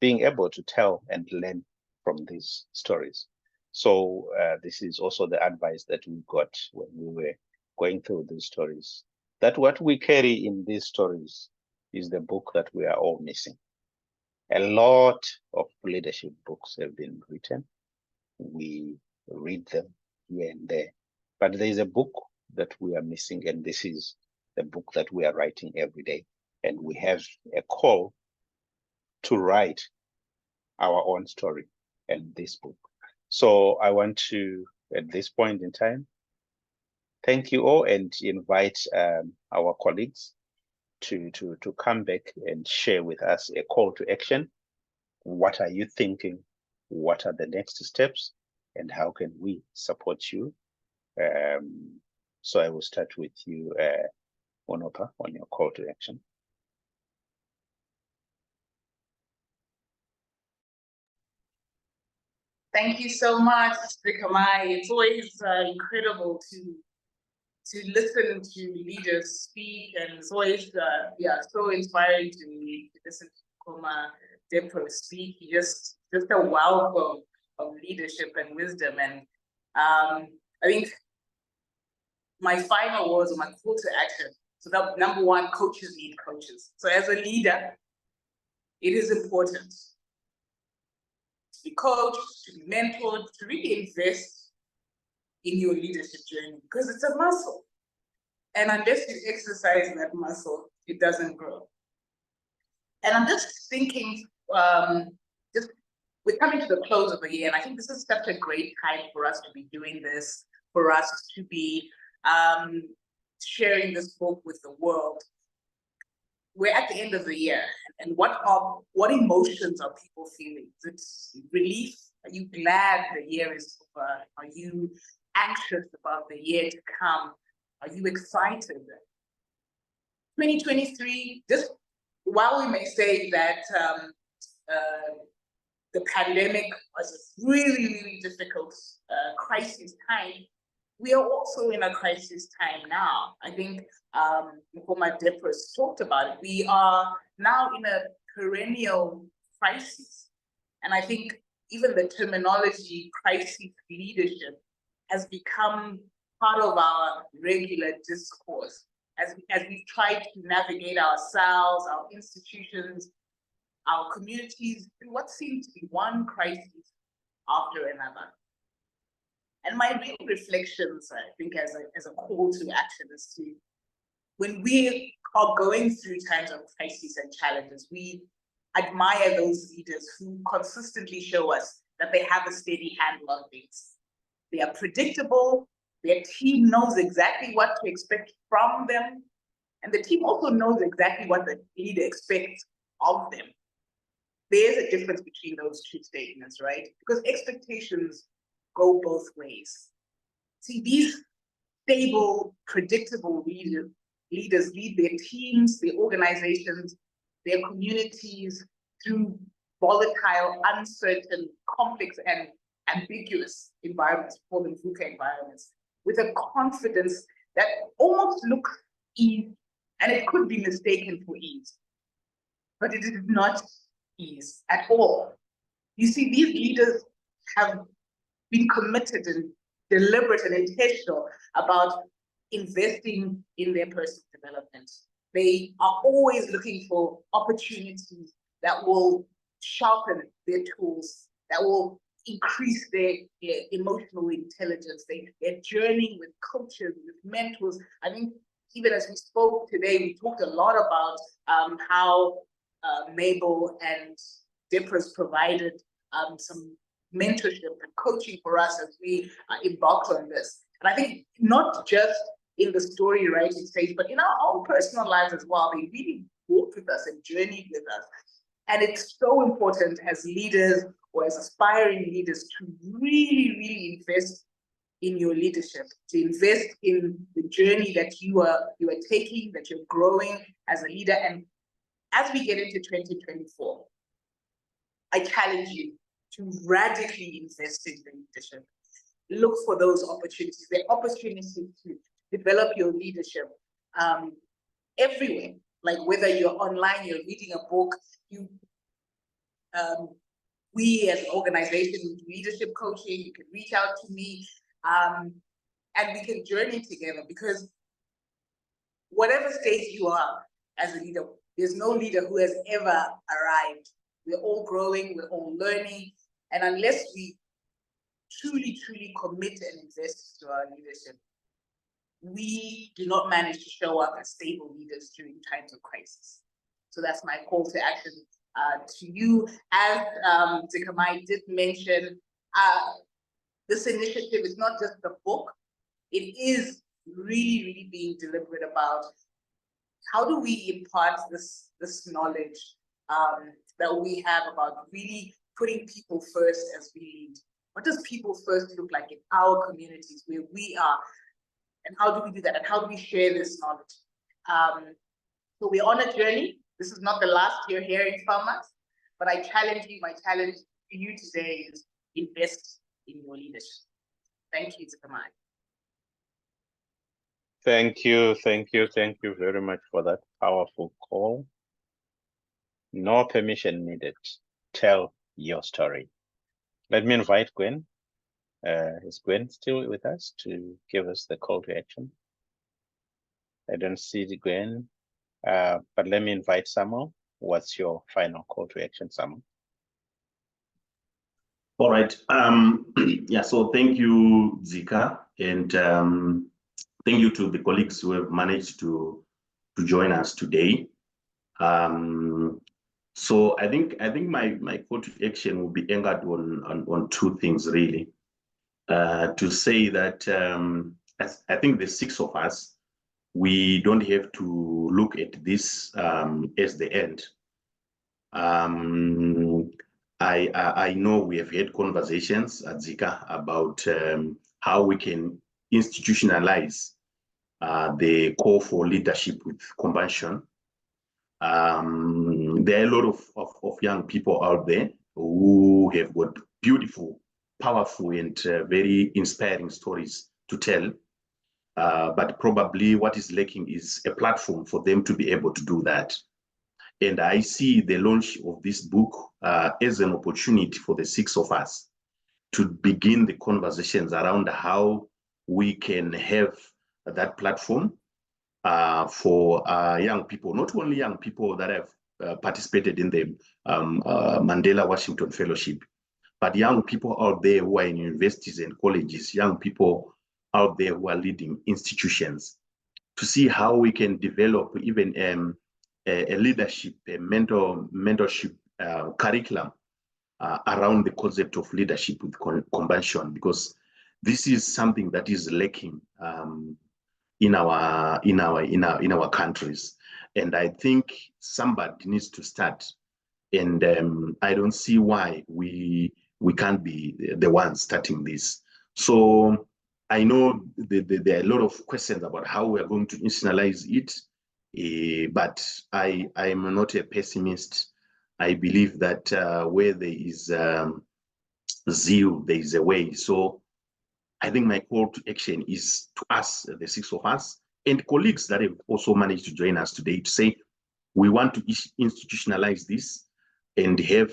being able to tell and learn from these stories. So this is also the advice that we got when we were going through these stories, that what we carry in these stories is the book that we are all missing. A lot of leadership books have been written. We read them here and there, but there is a book that we are missing, and this is the book that we are writing every day. And we have a call to write our own story in this book. So I want to, at this point in time, thank you all and invite our colleagues to come back and share with us a call to action. What are you thinking? What are the next steps? And how can we support you? So I will start with you, Unopa, on your call to action. Thank you so much, Kamai. It's always incredible to listen to leaders speak, and it's always so inspiring to listen to Koma Depro speak. Just a wealth of leadership and wisdom. And I think my final words, my call to action. So that number one, coaches need coaches. So as a leader, it is important to be coached, to be mentored, to really invest in your leadership journey, because it's a muscle. And unless you exercise that muscle, it doesn't grow. And I'm just thinking, we're coming to the close of the year, and I think this is such a great time for us to be doing this, for us to be sharing this book with the world. We're at the end of the year, and what emotions are people feeling? Is it relief? Are you glad the year is over? Are you anxious about the year to come? Are you excited? 2023, just while we may say that the pandemic was a really, really difficult crisis time, we are also in a crisis time now. I think Nkoma Depros talked about it. We are now in a perennial crisis. And I think even the terminology crisis leadership has become part of our regular discourse as we try to navigate ourselves, our institutions, our communities through what seems to be one crisis after another. And my real reflections, I think, as a call to action is to, when we are going through times of crisis and challenges, we admire those leaders who consistently show us that they have a steady handle on things. They are predictable, their team knows exactly what to expect from them, and the team also knows exactly what the leader expects of them. There's a difference between those two statements, right? Because expectations go both ways. See, these stable, predictable leaders lead their teams, their organizations, their communities through volatile, uncertain, complex, and ambiguous environments, called them VUCA environments, with a confidence that almost looks easy, and it could be mistaken for ease, but it is not ease at all. You see, these leaders have been committed and deliberate and intentional about investing in their personal development. They are always looking for opportunities that will sharpen their tools, that will increase their emotional intelligence. They're journeying with coaches, with mentors. I mean, even as we spoke today, we talked a lot about how Mabel and Deborah's provided some mentorship and coaching for us as we embarked on this. And I think not just in the story writing stage, but in our own personal lives as well, they really walked with us and journeyed with us. And it's so important as leaders or as aspiring leaders to really, really invest in your leadership, to invest in the journey that you are taking, that you're growing as a leader. And as we get into 2024, I challenge you to radically invest in your leadership. Look for those opportunities. There are opportunities to develop your leadership everywhere. Like whether you're online, you're reading a book, we as an organization do leadership coaching, you can reach out to me, and we can journey together, because whatever stage you are as a leader, there's no leader who has ever arrived. We're all growing, we're all learning, and unless we truly, truly commit and invest to our leadership, we do not manage to show up as stable leaders during times of crisis. So that's my call to action to you. As Zikamai did mention, this initiative is not just the book, it is really, really being deliberate about how do we impart this knowledge that we have about really putting people first as we lead. What does people first look like in our communities where we are? And how do we do that? And how do we share this knowledge? So we're on a journey. This is not the last you're hearing from us, but I challenge you, my challenge to you today is invest in your leadership. Thank you, Zikamai. Thank you very much for that powerful call. No permission needed. Tell your story. Let me invite Gwen. Is Gwen still with us to give us the call to action? I don't see the Gwen, but let me invite Samuel. What's your final call to action, Samuel? All right. Yeah, so thank you, Zika, and thank you to the colleagues who have managed to join us today. So I think my call to action will be anchored on two things really. To say that I think the six of us, we don't have to look at this as the end. I know we have had conversations at Zika about how we can institutionalize the call for leadership with compassion. There are a lot of young people out there who have got beautiful, powerful, and very inspiring stories to tell. But probably what is lacking is a platform for them to be able to do that. And I see the launch of this book as an opportunity for the six of us to begin the conversations around how we can have that platform for young people, not only young people that have participated in the Mandela Washington Fellowship, but young people out there who are in universities and colleges, young people out there who are leading institutions, to see how we can develop even a leadership, a mentorship curriculum around the concept of leadership with compassion, because this is something that is lacking in our countries. And I think somebody needs to start. And I don't see why we can't be the ones starting this. So I know there are a lot of questions about how we are going to institutionalize it, but I am not a pessimist. I believe that where there is zeal, there is a way. So I think my call to action is to us, the six of us, and colleagues that have also managed to join us today, to say we want to institutionalize this and have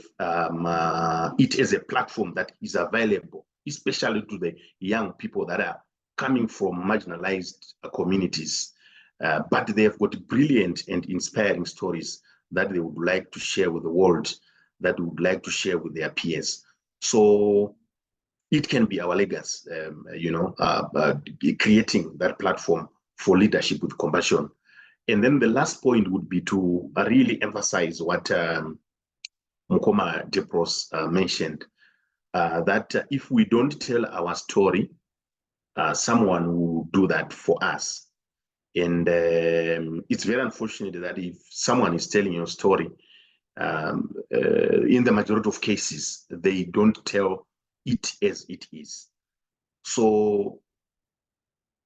it as a platform that is available, especially to the young people that are coming from marginalized communities, but they have got brilliant and inspiring stories that they would like to share with the world, that would like to share with their peers. So it can be our legacy, creating that platform for leadership with compassion. And then the last point would be to really emphasize what Mukoma Depros mentioned, that if we don't tell our story, someone will do that for us. And it's very unfortunate that if someone is telling your story, in the majority of cases, they don't tell it as it is. So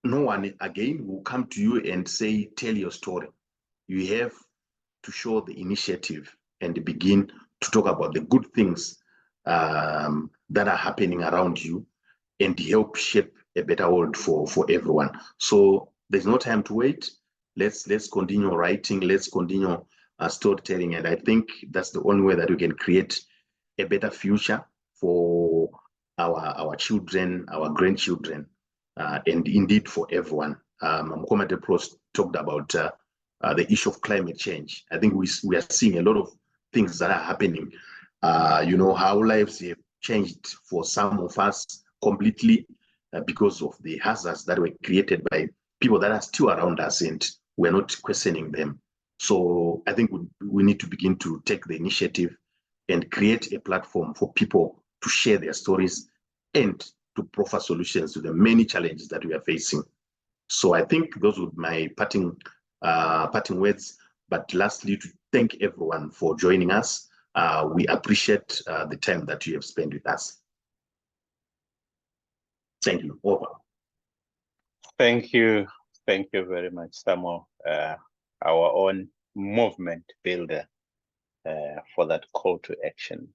no one, again, will come to you and say, tell your story. You have to show the initiative and begin to talk about the good things that are happening around you and help shape a better world for everyone. So there's no time to wait. Let's continue writing. Let's continue storytelling. And I think that's the only way that we can create a better future for our children, our grandchildren, and indeed for everyone. Mukoma Depros talked about the issue of climate change. I think we are seeing a lot of things that are happening. You know, how lives have changed for some of us completely because of the hazards that were created by people that are still around us, and we're not questioning them. So I think we need to begin to take the initiative and create a platform for people to share their stories and to proffer solutions to the many challenges that we are facing. So I think those would be my parting words. But lastly, to thank everyone for joining us. We appreciate the time that you have spent with us. Thank you. Over. Thank you. Thank you very much, Samuel, our own movement builder, for that call to action.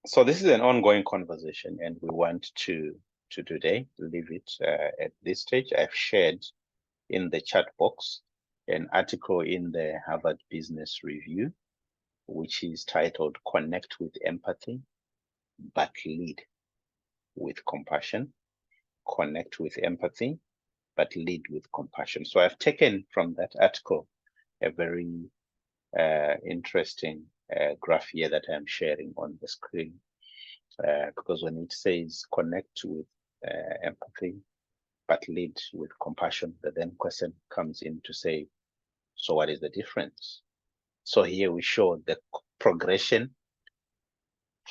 So this is an ongoing conversation, and we want to today leave it at this stage. I've shared in the chat box an article in the Harvard Business Review, which is titled "Connect with Empathy, but Lead with Compassion." Connect with empathy, but lead with compassion. So I've taken from that article a very interesting graph here that I'm sharing on the screen, because when it says connect with empathy, but lead with compassion, the then question comes in to say, so what is the difference? So here we show the progression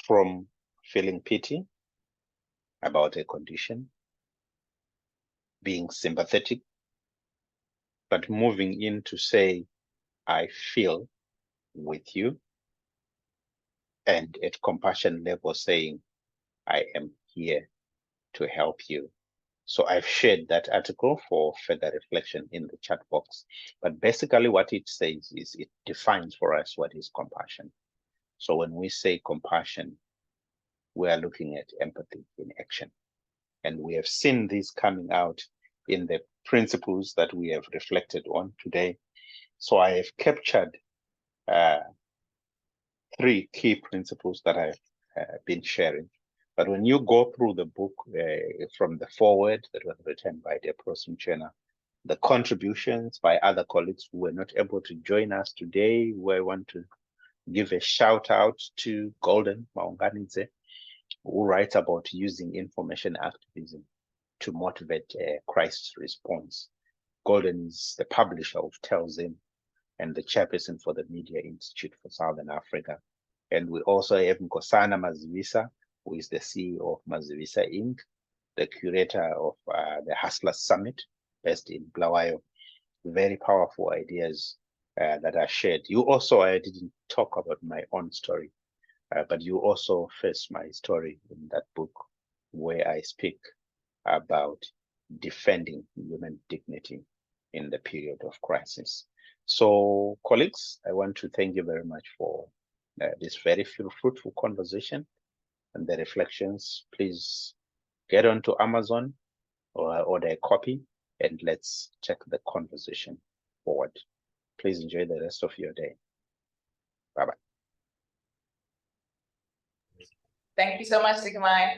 from feeling pity about a condition, being sympathetic, but moving in to say, I feel with you, and at compassion level saying, I am here to help you. So I've shared that article for further reflection in the chat box. But basically what it says is it defines for us what is compassion. So when we say compassion, we are looking at empathy in action. And we have seen this coming out in the principles that we have reflected on today. So I have captured 3 key principles that I've been sharing. But when you go through the book from the foreword that was written by Depros Mchena, the contributions by other colleagues who were not able to join us today, who I want to give a shout out to Golden Maunganidze, who writes about using information activism to motivate a crisis response. Golden is the publisher of Tells In and the chairperson for the Media Institute for Southern Africa. And we also have Nkosana Mazivisa, who is the CEO of Mazivisa Inc., the curator of the Hustler Summit based in Bulawayo. Very powerful ideas that are shared. You also, I didn't talk about my own story, but you also face my story in that book where I speak about defending human dignity in the period of crisis. So, colleagues, I want to thank you very much for this very fruitful conversation and the reflections. Please get onto Amazon or order a copy, and let's take the conversation forward. Please enjoy the rest of your day. Bye-bye. Thank you so much, Sikamai.